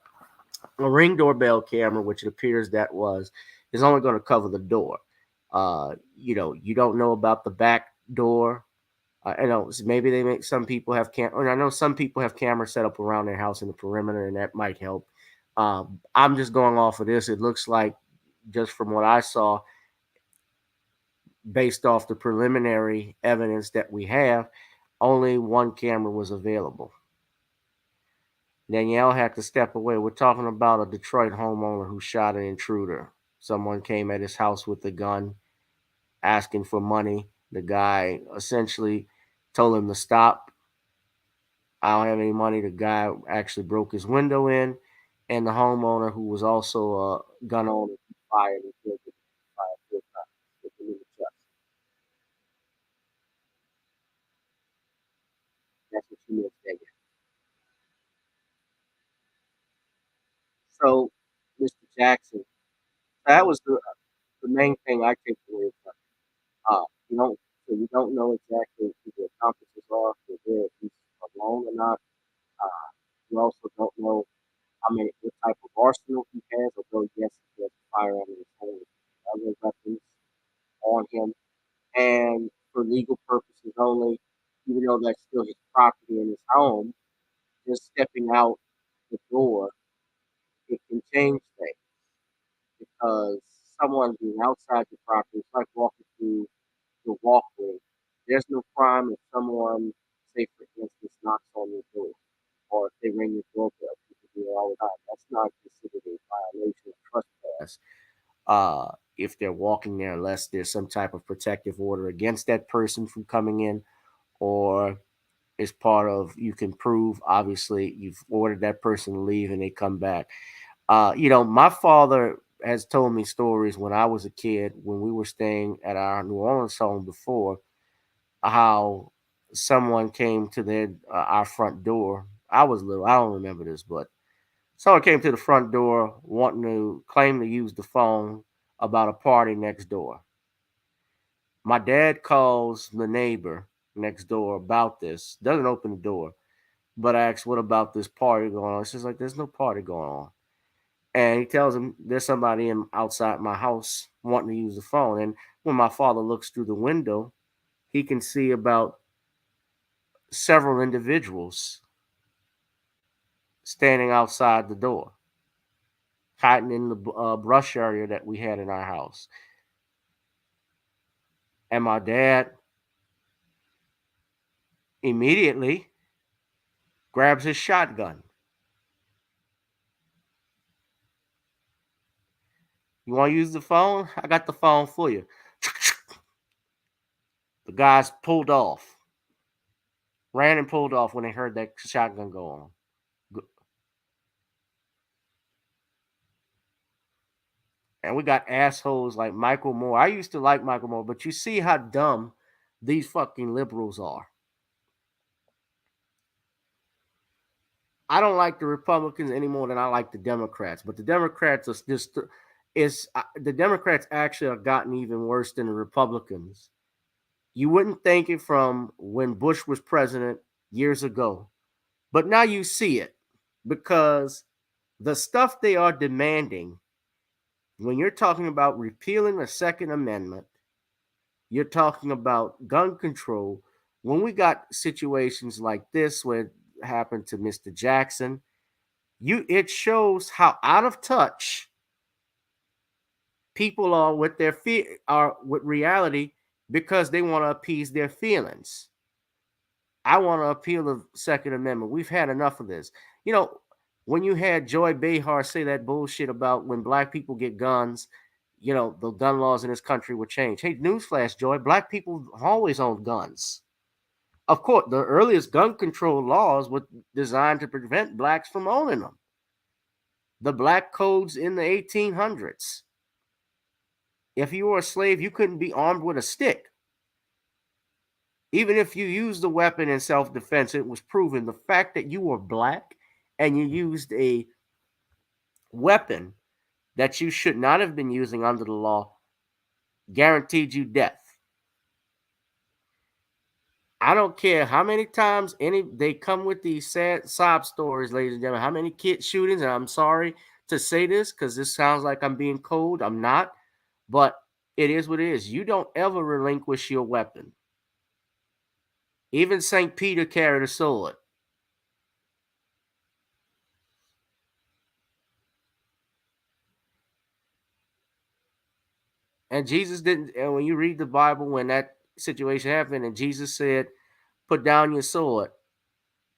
a Ring doorbell camera, which it appears that was, is only going to cover the door. You don't know about the back door. I know maybe they make some people have I know some people have cameras set up around their house in the perimeter, and that might help. I'm just going off of this. It looks like, just from what I saw, based off the preliminary evidence that we have, only one camera was available. Danielle had to step away. We're talking about a Detroit homeowner who shot an intruder. Someone came at his house with a gun, asking for money. The guy essentially told him to stop. I don't have any money. The guy actually broke his window in, and the homeowner, who was also a gun owner, fired and killed him. In the chest. That's what you missed. So, Mr. Jackson, that was the main thing I take away from. You don't, so you don't know exactly who the accomplices are, if they're alone or not. Uh, you also don't know what type of arsenal he has, although yes, he has a firearm in his hand, other weapons on him, and for legal purposes only, even though that's still his property in his home, just stepping out the door, it can change things, because someone being outside the property, it's like walking through the walkway. There's no crime if someone, say for instance, knocks on your door, or if they ring your doorbell. People do it all the time. That's not considered a violation of trespass. If they're walking there, unless there's some type of protective order against that person from coming in, or is part of, you can prove obviously you've ordered that person to leave and they come back. My father has told me stories when I was a kid, when we were staying at our New Orleans home before, how someone came to our front door. I was little, I don't remember this, but someone came to the front door wanting to claim to use the phone about a party next door. My dad calls the neighbor next door about this, doesn't open the door, but asks, what about this party going on? She's like, there's no party going on. And he tells him, there's somebody outside my house wanting to use the phone. And when my father looks through the window, he can see about several individuals standing outside the door, hiding in the brush area that we had in our house. And my dad immediately grabs his shotgun. You want to use the phone? I got the phone for you. The guys pulled off, ran and pulled off when they heard that shotgun go on. And we got assholes like Michael Moore. I used to like Michael Moore, but you see how dumb these fucking liberals are. I don't like the Republicans any more than I like the Democrats, but the Democrats the Democrats actually have gotten even worse than the Republicans. You wouldn't think it from when Bush was president years ago, but now you see it, because the stuff they are demanding, when you're talking about repealing the Second Amendment, you're talking about gun control, when we got situations like this where it happened to Mr. Jackson, it shows how out of touch people are with their with reality because they want to appease their feelings. I want to appeal the Second Amendment. We've had enough of this. You know, when you had Joy Behar say that bullshit about when black people get guns, you know, the gun laws in this country will change. Hey, newsflash, Joy, black people always owned guns. Of course, the earliest gun control laws were designed to prevent blacks from owning them. The black codes in the 1800s. If you were a slave, you couldn't be armed with a stick. Even if you used the weapon in self-defense, it was proven the fact that you were black and you used a weapon that you should not have been using under the law guaranteed you death. I don't care how many times they come with these sad sob stories, ladies and gentlemen, how many kid shootings, and I'm sorry to say this because this sounds like I'm being cold. I'm not, but it is what it is. You don't ever relinquish your weapon. Even St. Peter carried a sword. And Jesus didn't, and when you read the Bible, when that situation happened and Jesus said, put down your sword,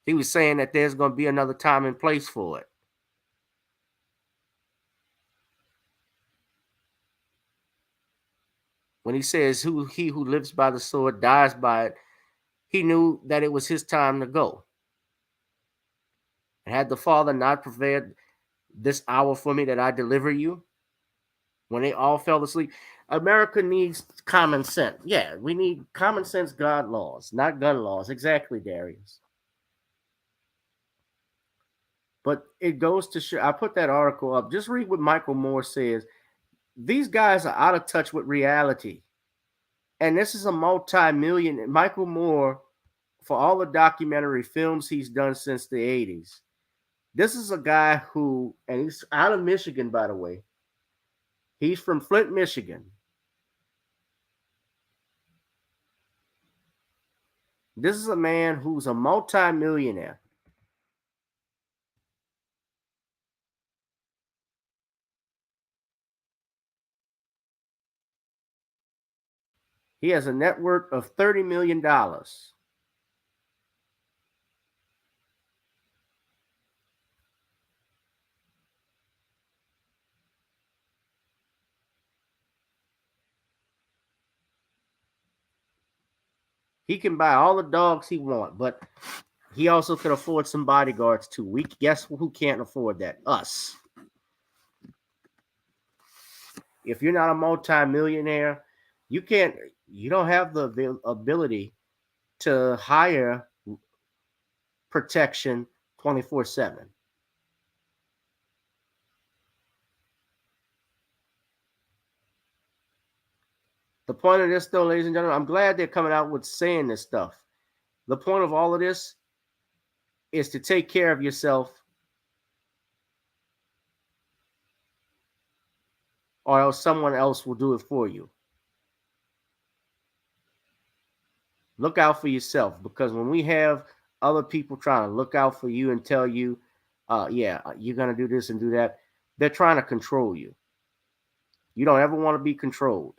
he was saying that there's going to be another time and place for it. When he says, he who lives by the sword dies by it, he knew that it was his time to go. And had the Father not prepared this hour for me that I deliver you, when they all fell asleep, America needs common sense. Yeah, we need common sense God laws, not gun laws. Exactly, Darius. But it goes to show, I put that article up. Just read what Michael Moore says. These guys are out of touch with reality. And this is a multi-million. Michael Moore, for all the documentary films he's done since the 80s, this is a guy who, and he's out of Michigan, by the way. He's from Flint, Michigan. This is a man who's a multi-millionaire. He has a net worth of $30 million. He can buy all the dogs he wants, but he also could afford some bodyguards too. Guess who can't afford that? Us. If you're not a multi-millionaire, you don't have the ability to hire protection 24/7. The point of this, though, ladies and gentlemen, I'm glad they're coming out with saying this stuff. The point of all of this is to take care of yourself, or else someone else will do it for you. Look out for yourself, because when we have other people trying to look out for you and tell you, yeah, you're going to do this and do that, they're trying to control you. You don't ever want to be controlled.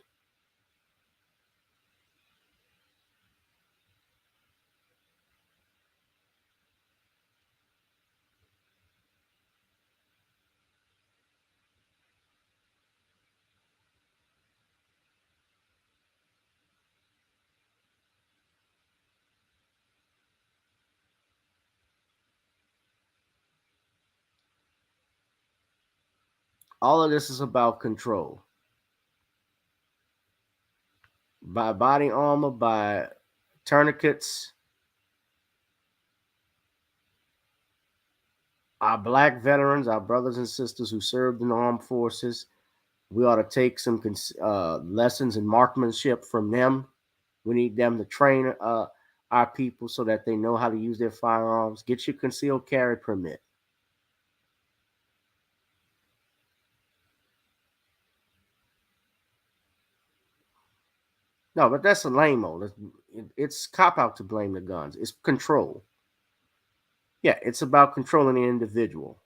All of this is about control. By body armor, by tourniquets. Our black veterans, our brothers and sisters who served in the armed forces, we ought to take some lessons in marksmanship from them. We need them to train our people so that they know how to use their firearms. Get your concealed carry permit. No, but that's a lame-o. It's cop out to blame the guns. It's control. Yeah, it's about controlling the individual.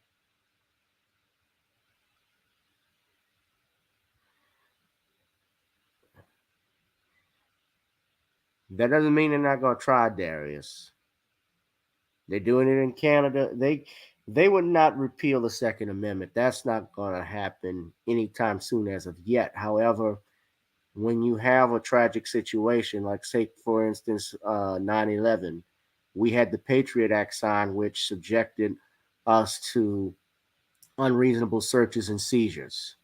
That doesn't mean they're not going to try, Darius. They're doing it in Canada. They would not repeal the Second Amendment. That's not going to happen anytime soon as of yet. However, when you have a tragic situation, like say, for instance, 9/11, we had the Patriot Act signed, which subjected us to unreasonable searches and seizures.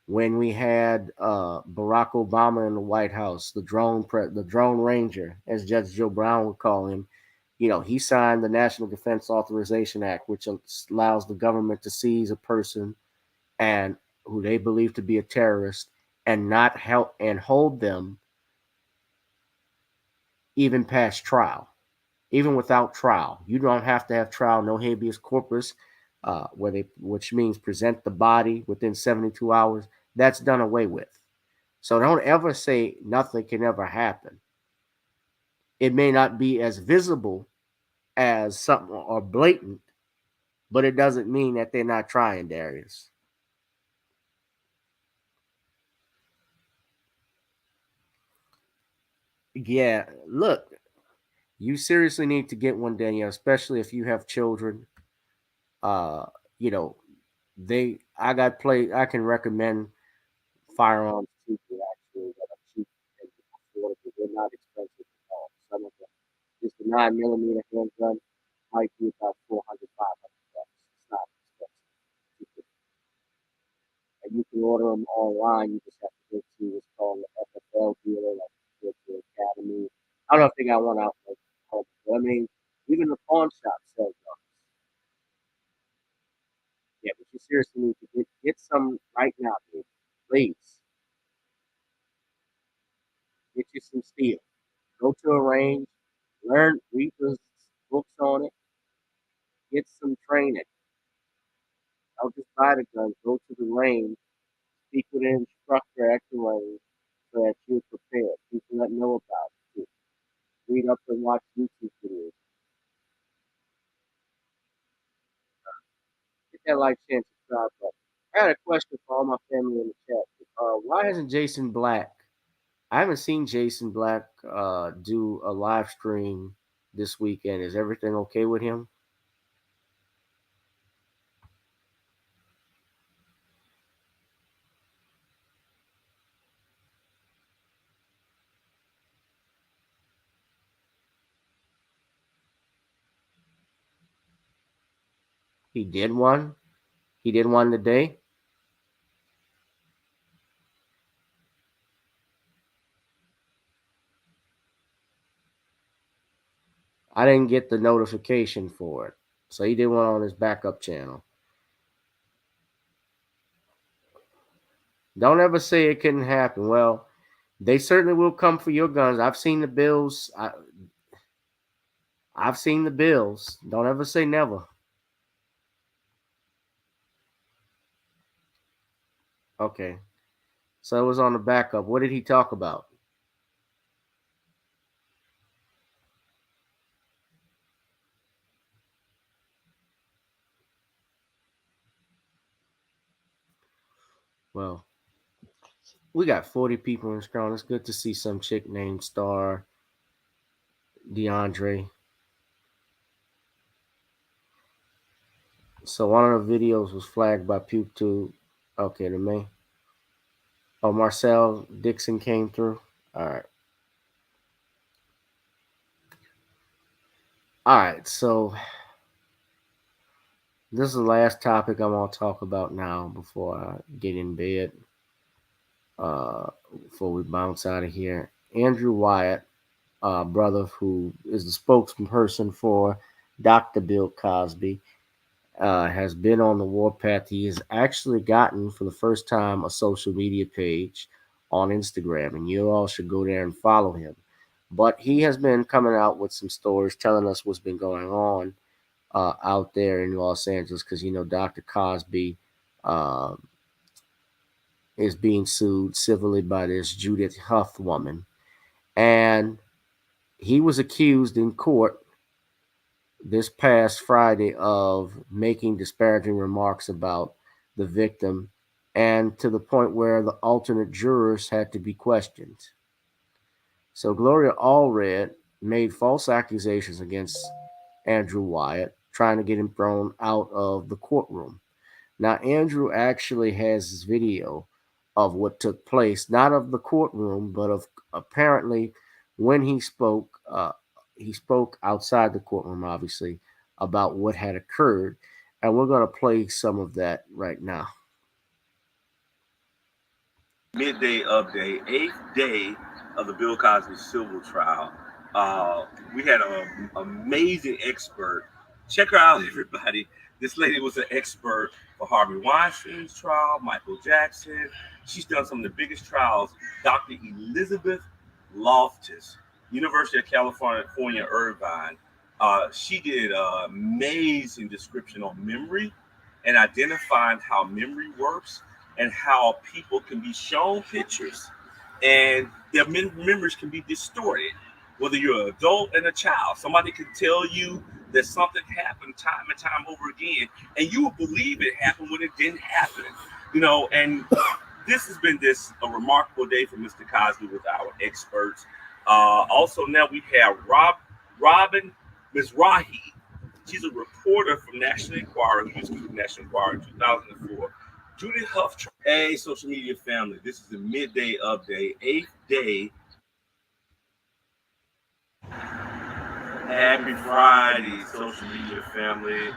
When we had Barack Obama in the White House, the drone ranger, as Judge Joe Brown would call him, he signed the National Defense Authorization Act, which allows the government to seize a person and who they believe to be a terrorist and not help and hold them even past trial, even without trial. You don't have to have trial, no habeas corpus, which means present the body within 72 hours. That's done away with. So don't ever say nothing can ever happen. It may not be as visible as something or blatant, but it doesn't mean that they're not trying, Darius. Yeah, look, you seriously need to get one, Danielle, especially if you have children. Uh, you know, I can recommend firearms to you actually that are cheap and affordable. They're not expensive at all. Some of them, just a 9mm handgun might be about 400, 500 bucks. It's not expensive. And you can order them online. You just have to go to what's called the FFL dealer, like go to Academy. I don't know if they got one out there. But I mean, even the pawn shop sells them. Yeah, but you seriously need to get some right now, dude. Please. Get you some steel. Go to a range, read the books on it, get some training. Don't just buy the guns. Go to the range, speak with an instructor at the range so that you're prepared. People that know about it too. Read up and watch YouTube videos. Get that like, share, and subscribe button. I had a question for all my family in the chat. Why hasn't Jason Black? I haven't seen Jason Black do a live stream this weekend. Is everything okay with him? He did one. He did one today. I didn't get the notification for it. So he did one on his backup channel. Don't ever say it couldn't happen. Well, they certainly will come for your guns. I've seen the bills. I've seen the bills. Don't ever say never. Okay. So it was on the backup. What did he talk about? Well, we got 40 people in strong. It's good to see some chick named Star DeAndre. So one of the videos was flagged by PewTube. Okay, the main. Oh, Marcel Dixon came through. All right. All right. So this is the last topic I'm going to talk about now before I get in bed. Before we bounce out of here. Andrew Wyatt, brother who is the spokesperson for Dr. Bill Cosby, has been on the warpath. He has actually gotten, for the first time, a social media page on Instagram, and you all should go there and follow him. But he has been coming out with some stories telling us what's been going on out there in Los Angeles, because Dr. Cosby is being sued civilly by this Judith Huff woman. And he was accused in court this past Friday of making disparaging remarks about the victim, and to the point where the alternate jurors had to be questioned. So Gloria Allred made false accusations against Andrew Wyatt, trying to get him thrown out of the courtroom. Now, Andrew actually has this video of what took place, not of the courtroom, but of apparently when he spoke outside the courtroom, obviously, about what had occurred. And we're going to play some of that right now. Midday update, 8th day of the Bill Cosby civil trial. We had an amazing expert. Check her out, everybody. This lady was an expert for Harvey Weinstein's trial, Michael Jackson. She's done some of the biggest trials. Dr. Elizabeth Loftus, University of California, Irvine. She did an amazing description on memory and identifying how memory works and how people can be shown pictures and their memories can be distorted. Whether you're an adult and a child, somebody can tell you that something happened time and time over again, and you will believe it happened when it didn't happen. And this has been a remarkable day for Mr. Cosby with our experts. Also, now we have Robin Mizrahi. She's a reporter from National Enquirer, who used to be National Enquirer in 2004. Judy Huff. Hey, social media family. This is the midday update, 8th day. Happy Friday, social media family. And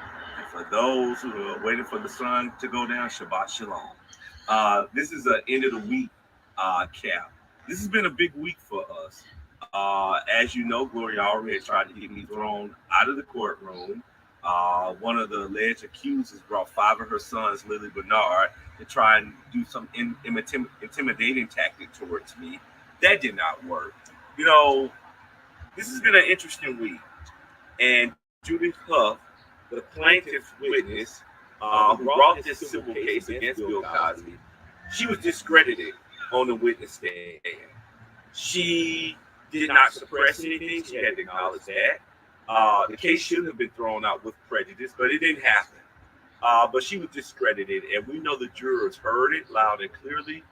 for those who are waiting for the sun to go down, Shabbat Shalom. This is an end of the week cap. This has been a big week for us. As you know, Gloria already tried to get me thrown out of the courtroom. One of the alleged accusers brought 5 of her sons, Lily Bernard, to try and do some intimidating tactic towards me. That did not work. This has been an interesting week. And Judith Huff, the plaintiff's witness, who brought this civil case against Bill Cosby, she was discredited on the witness stand. She did not suppress anything. She had to acknowledge that. The case should have been thrown out with prejudice, but it didn't happen. But she was discredited, and we know the jurors heard it loud and clearly,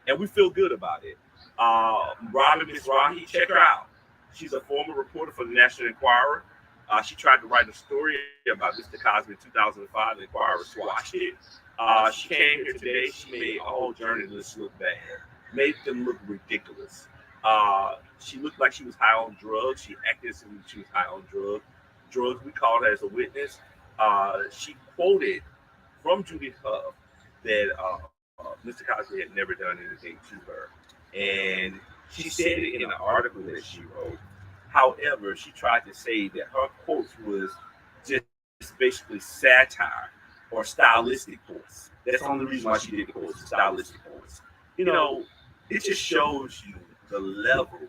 and we feel good about it. Robin Mizrahi, check her out. She's a former reporter for the National Enquirer. She tried to write a story about Mr. Cosby in 2005. The Enquirer squashed it. She came here today. She made all journalists look bad, made them look ridiculous. She looked like she was high on drugs. She acted as if she was high on drugs. We called her as a witness. She quoted from Judy Huff that Mr. Cosby had never done anything to her. And she said it in an article that she wrote. However, she tried to say that her quotes was just basically satire or stylistic quotes. That's the only reason why she did the quotes, stylistic quotes. It just shows you the level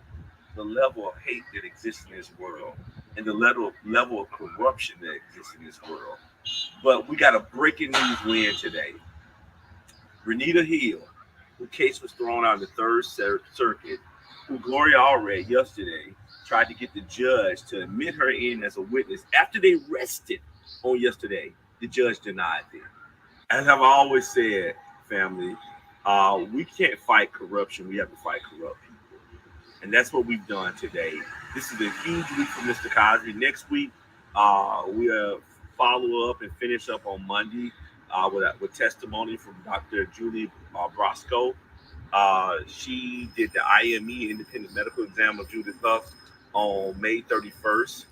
of hate that exists in this world and the level of corruption that exists in this world. But we got a breaking news win today. Renita Hill, whose case was thrown out in the Third Circuit, who Gloria Allred yesterday tried to get the judge to admit her in as a witness after they rested on yesterday. The judge denied it. As I've always said, family, we can't fight corruption. We have to fight corrupt people. And that's what we've done today. This is a huge week for Mr. Cosby. Next week, we'll follow up and finish up on Monday with testimony from Dr. Julie Brosco. She did the IME, independent medical exam of Judith Huff, on May 31st,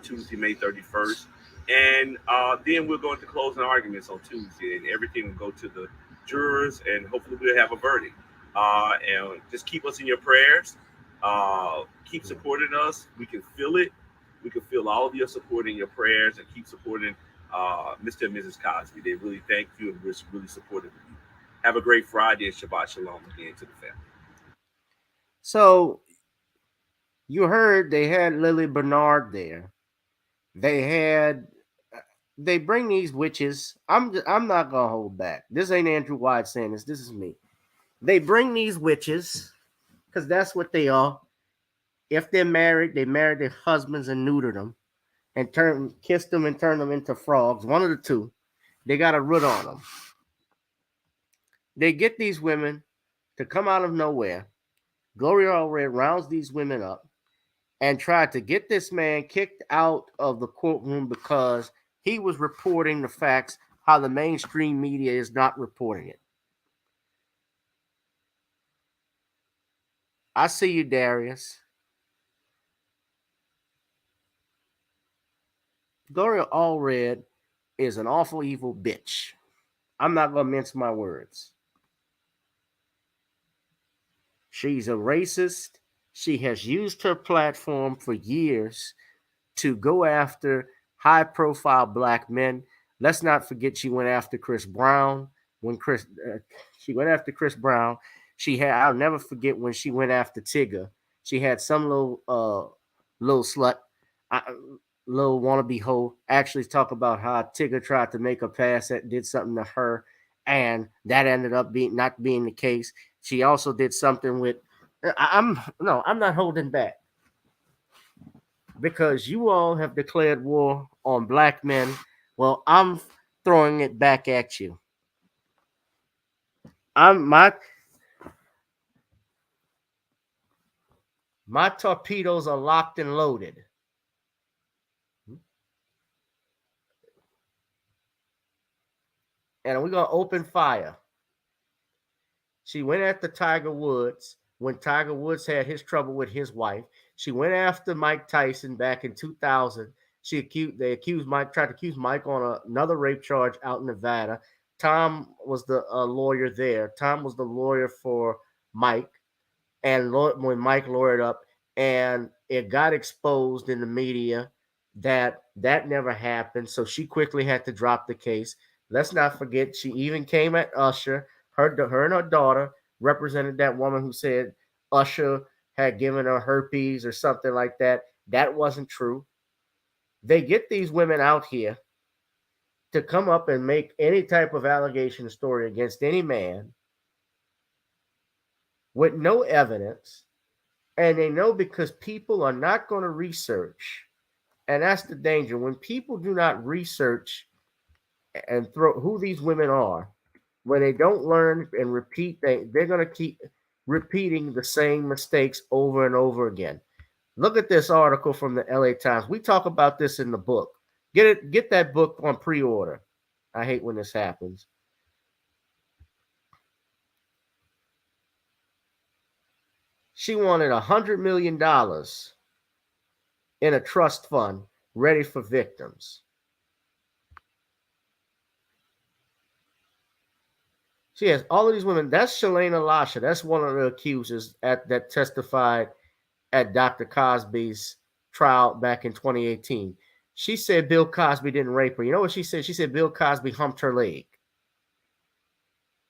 Tuesday, May 31st. And then we'll go into closing arguments on Tuesday, and everything will go to the jurors, and hopefully we'll have a verdict. And just keep us in your prayers. Keep supporting us. We can feel it. We can feel all of your support in your prayers, and keep supporting Mr. and Mrs. Cosby. They really thank you, and we're really supportive of you. Have a great Friday, and Shabbat Shalom again to the family. So you heard they had Lily Bernard there. They bring these witches. I'm not gonna hold back. This ain't Andrew White saying this. This is me. They bring these witches, because that's what they are. If they're married, they marry their husbands and neuter them and kiss them and turn them into frogs. One of the two. They got a root on them. They get these women to come out of nowhere. Gloria Allred rounds these women up and tried to get this man kicked out of the courtroom because he was reporting the facts how the mainstream media is not reporting it. I see you, Darius. Gloria Allred is an awful evil bitch. I'm not going to mince my words. She's a racist. She has used her platform for years to go after high-profile black men. Let's not forget she went after Chris Brown. She went after Chris Brown, I'll never forget when she went after Tigger. She had some little slut, little wannabe hoe, actually talk about how Tigger tried to make a pass that did something to her, and that ended up not being the case. She also did something with. I'm not holding back, because you all have declared war on black men. Well, I'm throwing it back at you. My torpedoes are locked and loaded. And we're going to open fire. She went after Tiger Woods when Tiger Woods had his trouble with his wife. She went after Mike Tyson back in 2000. Tried to accuse Mike on another rape charge out in Nevada. Tom was the lawyer there. Tom was the lawyer for Mike. And when Mike lawyered up, and it got exposed in the media that never happened. So she quickly had to drop the case. Let's not forget, she even came at Usher. Her and her daughter represented that woman who said Usher had given her herpes or something like that. That wasn't true. They get these women out here to come up and make any type of allegation story against any man with no evidence. And they know, because people are not going to research. And that's the danger. When people do not research and who these women are, when they don't learn and repeat, they're going to keep repeating the same mistakes over and over again. Look at this article from the LA Times. We talk about this in the book. Get that book on pre-order. I hate when this happens. She wanted $100 million in a trust fund ready for victims. She has all of these women. That's Shalana Lasha. That's one of the accusers that testified at Dr. Cosby's trial back in 2018. She said Bill Cosby didn't rape her. You know what she said? She said Bill Cosby humped her leg.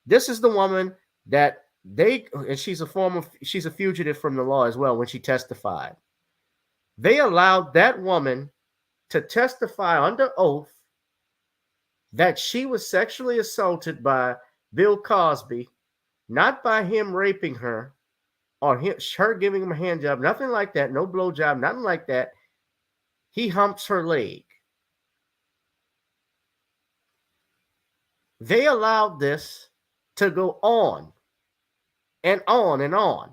This is the woman that and she's a fugitive from the law as well when she testified. They allowed that woman to testify under oath that she was sexually assaulted by Bill Cosby, not by him raping her or her giving him a hand job, nothing like that, no blow job, nothing like that. He humps her leg. They allowed this to go on and on and on.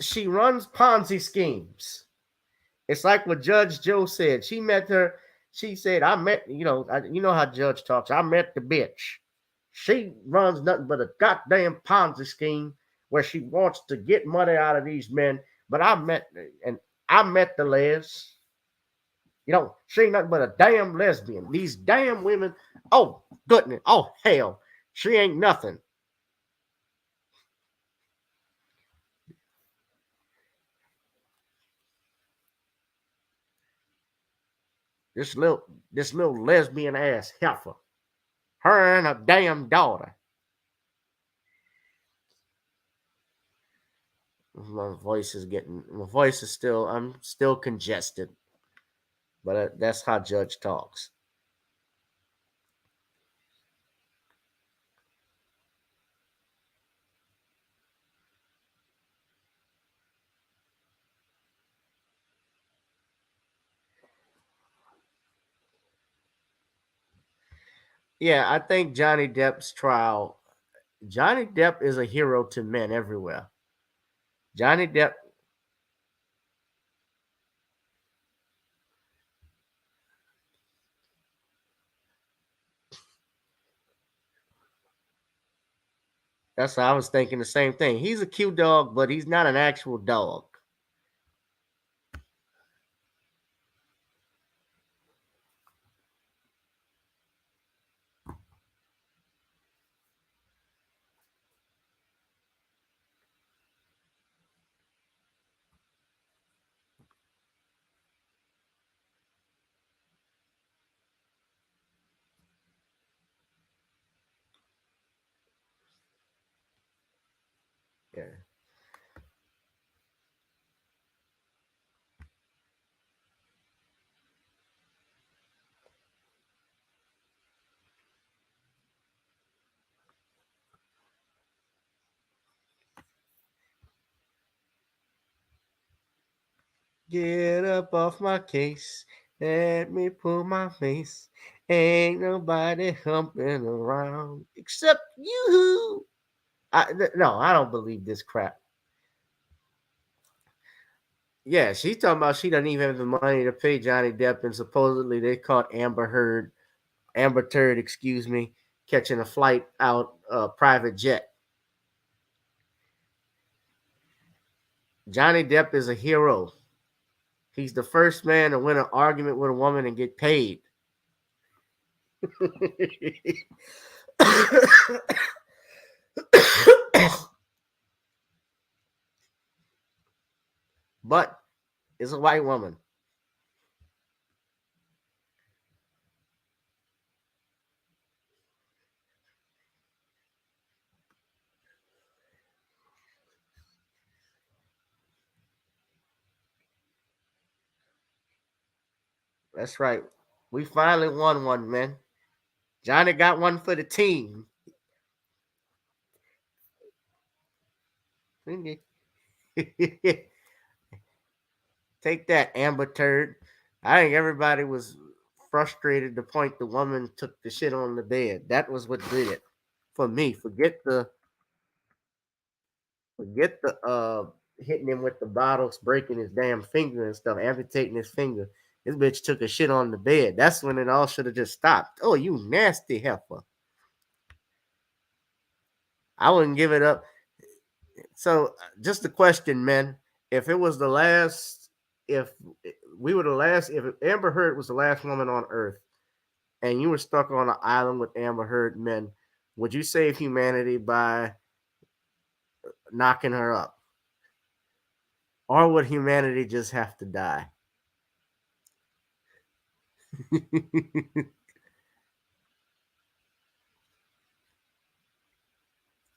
She runs Ponzi schemes. It's like what Judge Joe said. She said, you know how Judge talks. I met the bitch. She runs nothing but a goddamn Ponzi scheme where she wants to get money out of these men. But I met the Les. You know, she ain't nothing but a damn lesbian. These damn women, oh, goodness, oh, hell, she ain't nothing. This little lesbian ass heifer. Her and her damn daughter. I'm still congested. But that's how Judge talks. Yeah, I think Johnny Depp's trial. Johnny Depp is a hero to men everywhere. Johnny Depp. That's what I was thinking the same thing. He's a cute dog, but he's not an actual dog. Yeah. Get up off my case. Let me pull my face. Ain't nobody humping around except you. No, I don't believe this crap. Yeah, she's talking about she doesn't even have the money to pay Johnny Depp, and supposedly they caught Amber Turd, excuse me, catching a flight out a private jet. Johnny Depp is a hero. He's the first man to win an argument with a woman and get paid. But it's a white woman. That's right. We finally won one, man. Johnny got one for the team. Take that, Amber Turd. I think everybody was frustrated to the point the woman took the shit on the bed. That was what did it for me. Forget the hitting him with the bottles, breaking his damn finger and stuff, amputating his finger. This bitch took a shit on the bed. That's when it all should have just stopped. Oh, you nasty heifer. I wouldn't give it up. So, just a question, man. If it was the last, if we were the last, if Amber Heard was the last woman on Earth, and you were stuck on an island with Amber Heard men, would you save humanity by knocking her up? Or would humanity just have to die?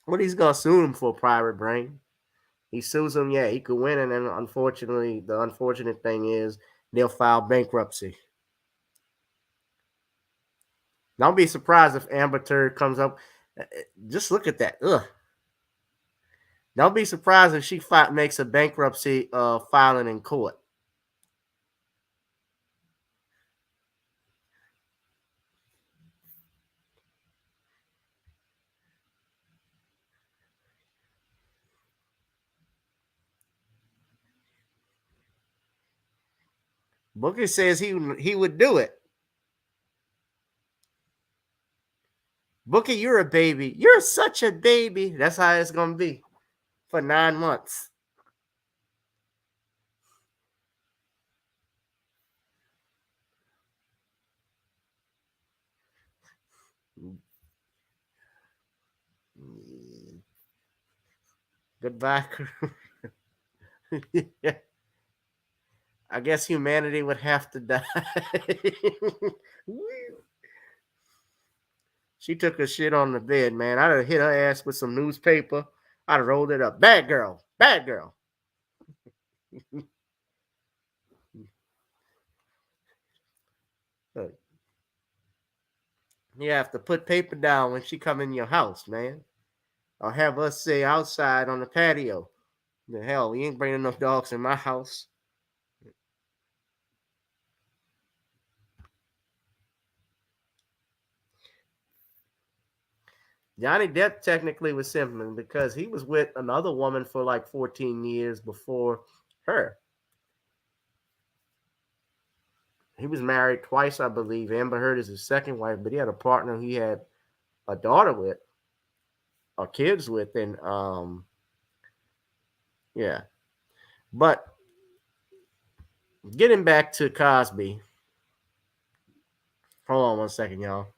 What he's gonna sue him for, Private Brain? He sues him, yeah, he could win, and then unfortunately, the unfortunate thing is they'll file bankruptcy. Don't be surprised if Amber Turd comes up. Just look at that. Ugh. Don't be surprised if she makes a bankruptcy filing in court. Booker says he would do it. Booker, you're a baby. You're such a baby. That's how it's gonna be for 9 months. Goodbye. I guess humanity would have to die. She took a shit on the bed, man. I'd have hit her ass with some newspaper. I'd have rolled it up. Bad girl. Bad girl. You have to put paper down when she come in your house, man. Or have us say outside on the patio. The hell, we ain't bringing no dogs in my house. Johnny Depp technically was simping because he was with another woman for like 14 years before her. He was married twice, I believe. Amber Heard is his second wife, but he had a partner he had a daughter with, or kids with, and yeah. But getting back to Cosby, hold on one second, y'all.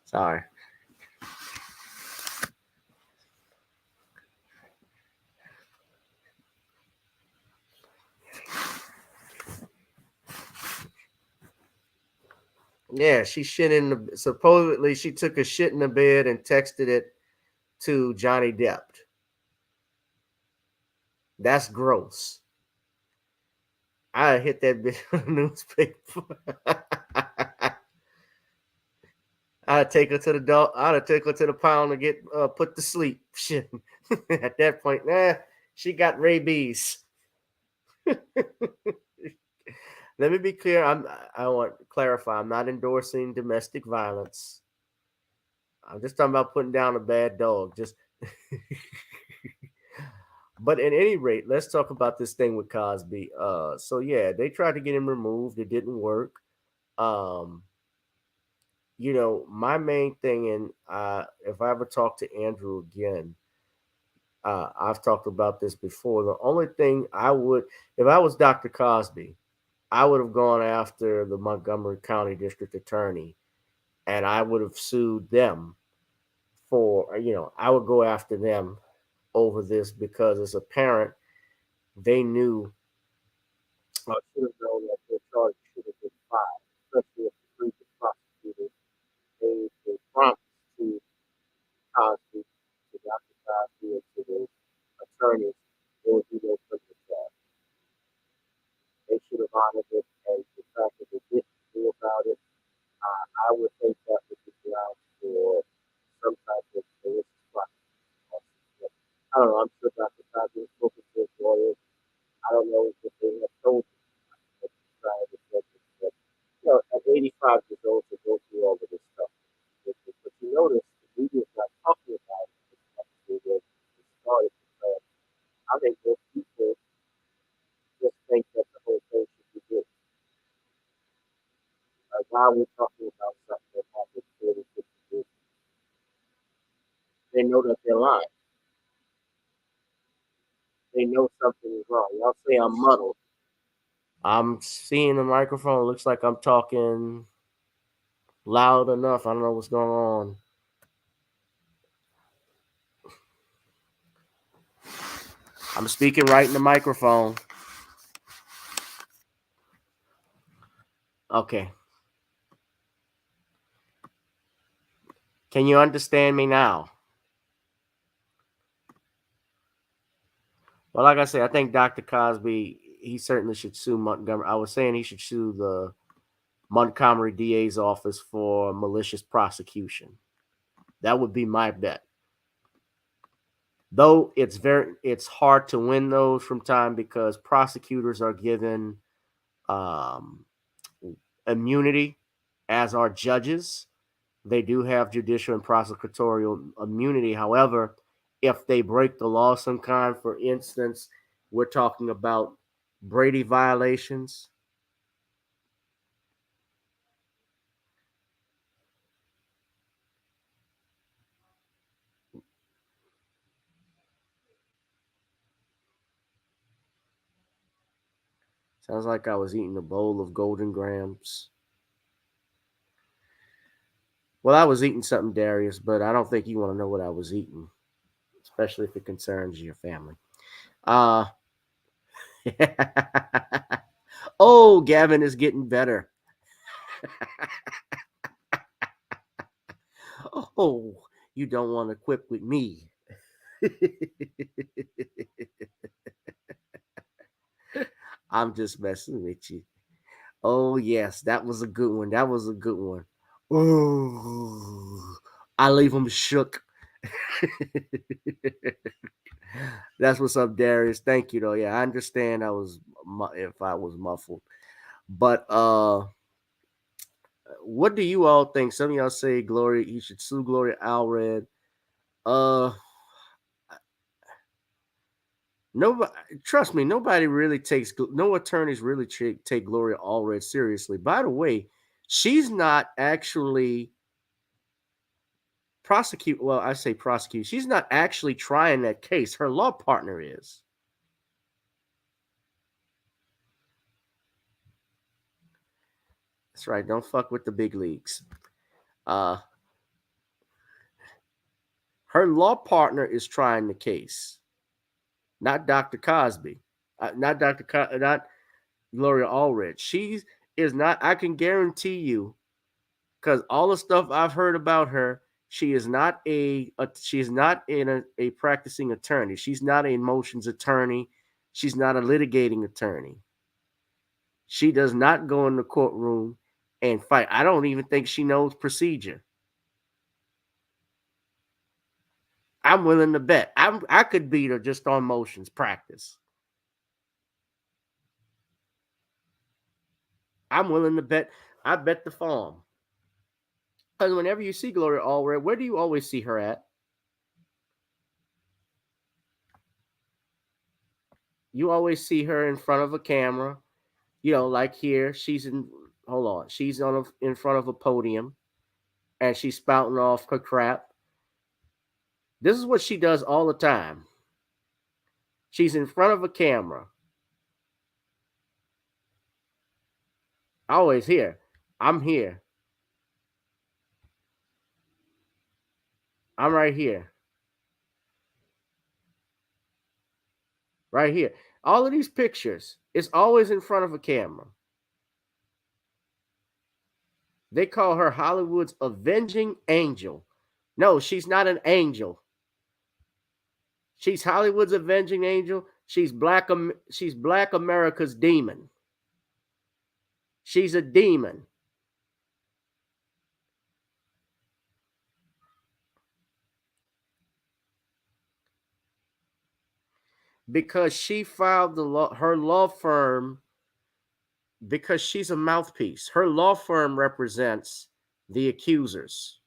Sorry. Yeah, she shit in the. Supposedly, she took a shit in the bed and texted it to Johnny Depp. That's gross. I hit that bitch on the newspaper. I'd take her to the dog. I'd take her to the pound to get put to sleep. Shit. At that point, she got rabies. Let me be clear. I want to clarify. I'm not endorsing domestic violence. I'm just talking about putting down a bad dog. Just. But at any rate, let's talk about this thing with Cosby. So yeah, they tried to get him removed. It didn't work. My main thing, and if I ever talk to Andrew again, I've talked about this before. The only thing I would, if I was Dr. Cosby, I would have gone after the Montgomery County District Attorney, and I would have sued them for, I would go after them over this because as a parent, they knew or should have known that their charge should have been filed, especially if the previous prosecutor made a promise to Cosby, to Dr. Cosby, and to the attorneys, there would be no criminal charge. They should have honored it, and the fact that they didn't do about it, I would think that would be grounds for some type of malicious prosecution. I don't know. I'm sure Dr. Cosby has spoken to his lawyers. I don't know if they have told him at 85 years old to go through all of this stuff. But you notice the media's not talking about it. It started because I think most people just think that the whole thing should be good. Now we're talking about something that happened 40, 50 years ago. They know that they're lying. They know something is wrong. Y'all say I'm muddled. I'm seeing the microphone. It looks like I'm talking loud enough. I don't know what's going on. I'm speaking right in the microphone. Okay. Can you understand me now? Well, like I said, I think Dr. Cosby, he certainly should sue Montgomery. I was saying he should sue the Montgomery DA's office for malicious prosecution. That would be my bet. Though it's hard to win those from time because prosecutors are given immunity, as are judges. They do have judicial and prosecutorial immunity. However, if they break the law some kind, for instance, we're talking about Brady violations. Sounds like I was eating a bowl of Golden Grams. Well, I was eating something, Darius, but I don't think you want to know what I was eating, especially if it concerns your family. Uh oh, Gavin is getting better. Oh, you don't want to quip with me. I'm just messing with you. Oh yes, that was a good one. That was a good one. Oh, I leave him shook. That's what's up, Darius. Thank you, though. Yeah, I understand. If I was muffled, but what do you all think? Some of y'all say Gloria, you should sue Gloria Allred. Uh, nobody, trust me, nobody really takes, no attorneys really take Gloria Allred seriously. By the way, she's not actually prosecute. Well, I say prosecute. She's not actually trying that case. Her law partner is. That's right. Don't fuck with the big leagues. Uh, her law partner is trying the case, not Dr. Cosby, not Gloria Allred. She is not. I can guarantee you, because all the stuff I've heard about her, she is not she is not a practicing attorney. She's not a motions attorney. She's not a litigating attorney. She does not go in the courtroom and fight. I don't even think she knows procedure. I'm willing to bet. I could beat her just on motions practice. I'm willing to bet. I bet the farm. Because whenever you see Gloria Allred, where do you always see her at? You always see her in front of a camera. You know, like here, she's in. Hold on, she's in front of a podium, and she's spouting off her crap. This is what she does all the time. She's in front of a camera. Always here. I'm here. I'm right here. Right here. All of these pictures, it's always in front of a camera. They call her Hollywood's avenging angel. No, she's not an angel. She's Hollywood's avenging angel. She's black America's demon. She's a demon. Because she filed her law firm, because she's a mouthpiece. Her law firm represents the accusers.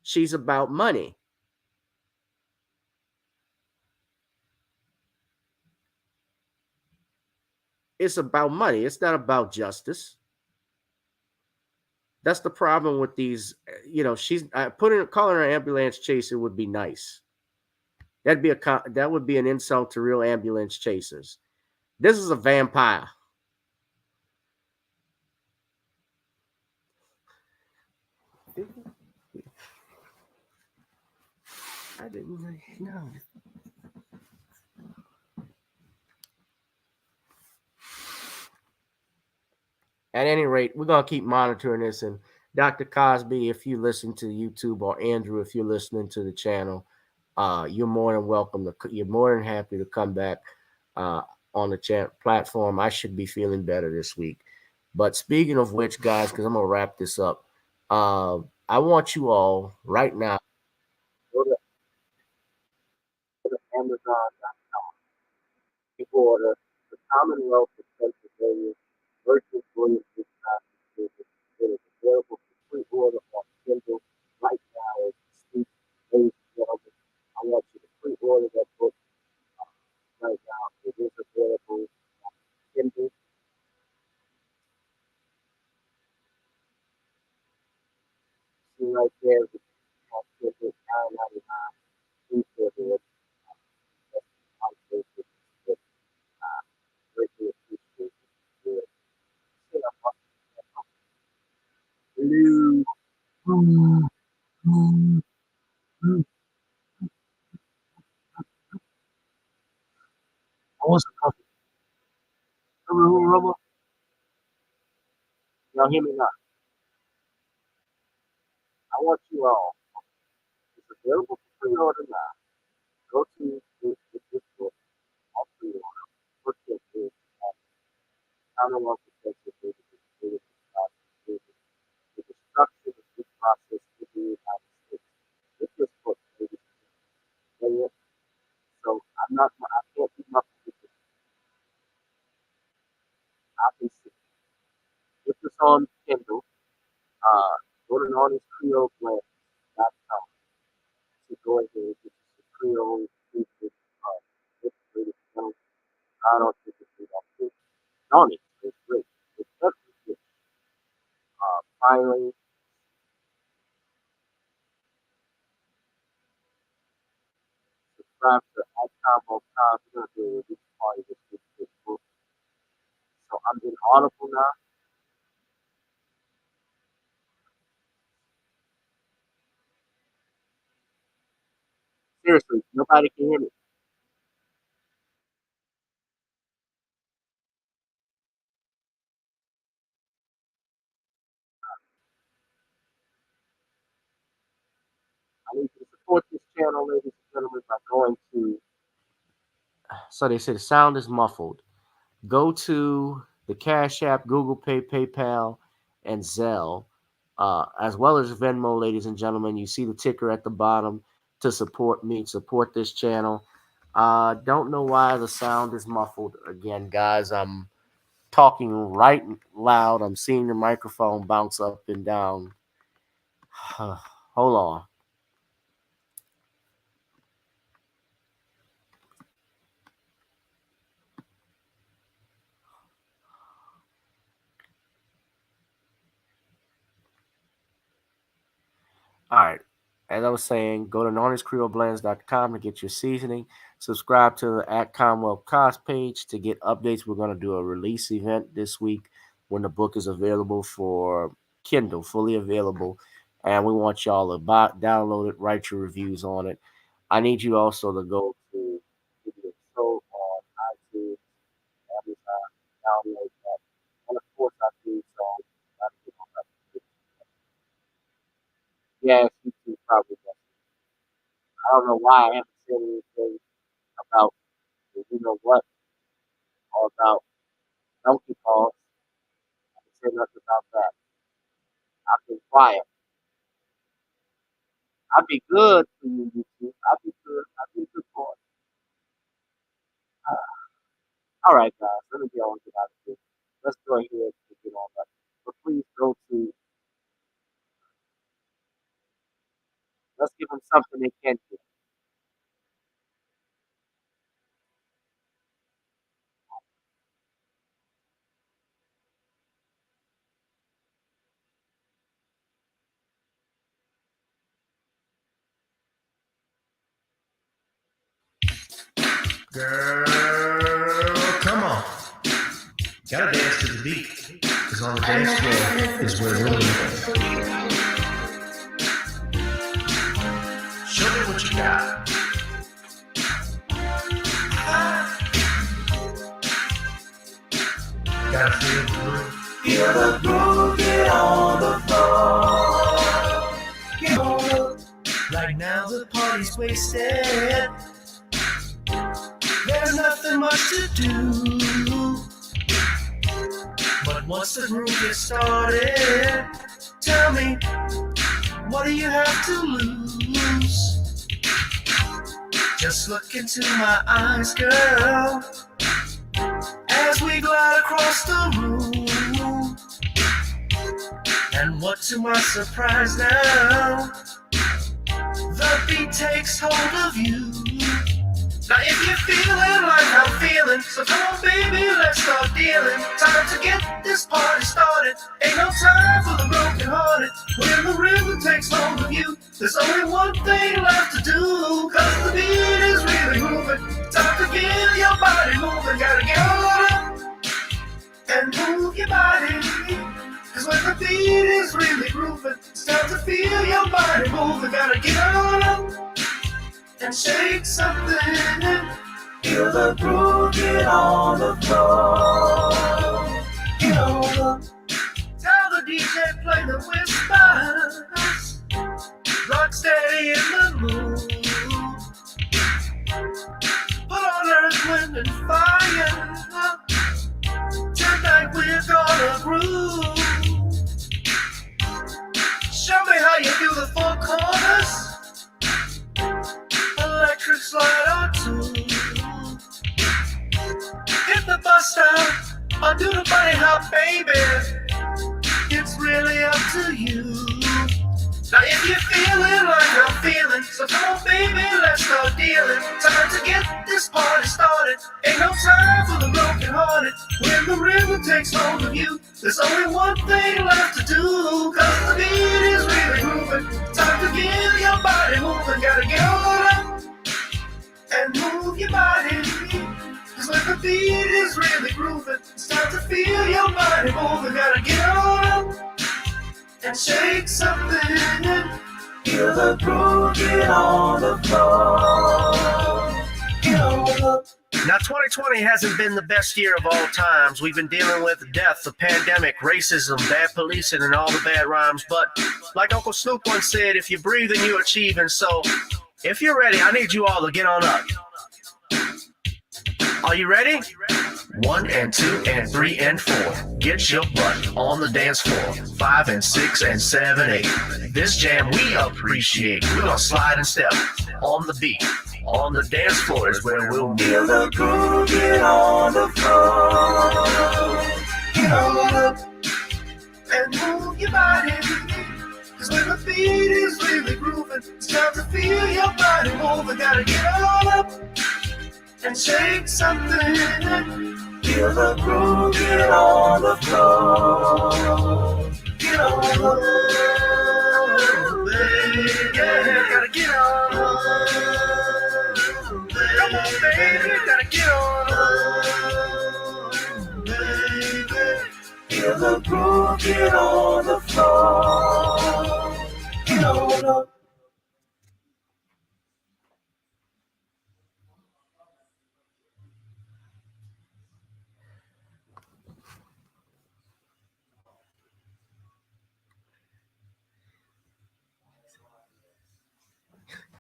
She's about money. It's about money. It's not about justice. That's the problem with these. You know, she's calling her an ambulance chaser would be nice. That would be an insult to real ambulance chasers. This is a vampire. I didn't know. At any rate, we're gonna keep monitoring this. And Dr. Cosby, if you listen to YouTube, or Andrew, if you're listening to the channel, you're more than welcome to. You're more than happy to come back on the platform. I should be feeling better this week. But speaking of which, guys, because I'm gonna wrap this up, I want you all right now go to Amazon.com. You order the Commonwealth of Pennsylvania versus William H. Cosby. It is available for pre-order on Kindle right now as we speak. Ladies and gentlemen, I want you to pre-order that book right now. It is available on Kindle. See right there, on Kindle, $9.99. Please order it. Greatly appreciate it. want some coffee. Y'all hear me now? I want you all. It's available for pre-order now. Go to this book on pre-order. Look at this. Commonwealth Protected the destruction of this process in the United States. With this book, ladies and gentlemen. So I can't be muffled with this. I can see. Get this on Kindle. Go to honestcreoleblend.com to go ahead and get some Creole music. Ladies and gentlemen, I don't think it's good. Honest, it's great. It's definitely good. Finally, subscribe to Combo Cons. We're going to do a release party this book. So I'm in Audible now. Seriously, nobody can hear me. I need you to support this channel, ladies and gentlemen, by going to. So they say the sound is muffled. Go to the Cash App, Google Pay, PayPal, and Zelle, as well as Venmo, ladies and gentlemen. You see the ticker at the bottom to support me, support this channel. Don't know why the sound is muffled. Again, guys, I'm talking right loud. I'm seeing the microphone bounce up and down. Hold on. All right. As I was saying, go to honestcreoleblends.com to get your seasoning. Subscribe to the at Commonwealth Cost page to get updates. We're going to do a release event this week when the book is available for Kindle, fully available. And we want y'all to download it, write your reviews on it. I need you also to go to the show on iTunes, Amazon, download that. And of course, I do so. Yes, YouTube probably does. I don't know why I haven't said anything about, you know what, or about donkey calls. I haven't said nothing about that. I've been quiet. I'd be good for you, YouTube. I'd be good. I'd be good for it. All right, guys. Let me get on to that. Let's go ahead and get on that. But please go to. Let's give them something they can do. Girl, come on. Gotta dance to the beat. Because on the dance floor is where we're moving. Show me what you got. Gotta feel the groove. Feel the groove, get on the floor. Get on. Right now the party's wasted. There's nothing much to do. But once the groove gets started, tell me, what do you have to lose? Just look into my eyes, girl, as we glide across the room. And what to my surprise now, the beat takes hold of you. Now if you're feeling like I'm feeling, so come on baby, let's start dealing. Time to get this party started. Ain't no time for the broken hearted. When the rhythm takes hold of you, there's only one thing left to do. Cause the beat is really moving. Time to get your body moving. Gotta get on up and move your body. Cause when the beat is really grooving, it's time to feel your body moving. Gotta get on up and shake something. Feel the groove, get on the floor. Get on up. Tell the DJ play the whispers. Rock steady in the mood. Put on earth, wind, and fire. Tonight we're gonna groove. Show me how you do the four corners. Electric slide or two. Hit the bus stop or do the bunny hop, baby. It's really up to you. Now if you're feeling like I'm feeling, so come on baby, let's start dealing. Time to get this party started. Ain't no time for the broken hearted. When the rhythm takes hold of you, there's only one thing left to do. Cause the beat is really grooving. Time to get your body moving. Gotta get on up and move your body. Cause when the beat is really grooving, it's time to feel your body moving. Gotta get on up and shake something. Feel the groove, get on the floor. Get on up. Now, 2020 hasn't been the best year of all times. We've been dealing with death, the pandemic, racism, bad policing, and all the bad rhymes. But like Uncle Snoop once said, if you breathe and you achieve. And so, if you're ready, I need you all to get on up. Are you ready? 1 and 2 and 3 and 4. Get your butt on the dance floor. 5 and 6 and 7, 8. This jam we appreciate. We're gonna slide and step on the beat. On the dance floor is where we'll feel the groove, get on the floor. Get on up and move your body. Cause when the beat is really grooving, it's time to feel your body moving. Gotta get on up and shake something. Feel the groove, get on the floor. Get on up, baby. Yeah, gotta get on up. Come on, baby, gotta get on up, baby. Feel the groove, get on the floor. Get on up.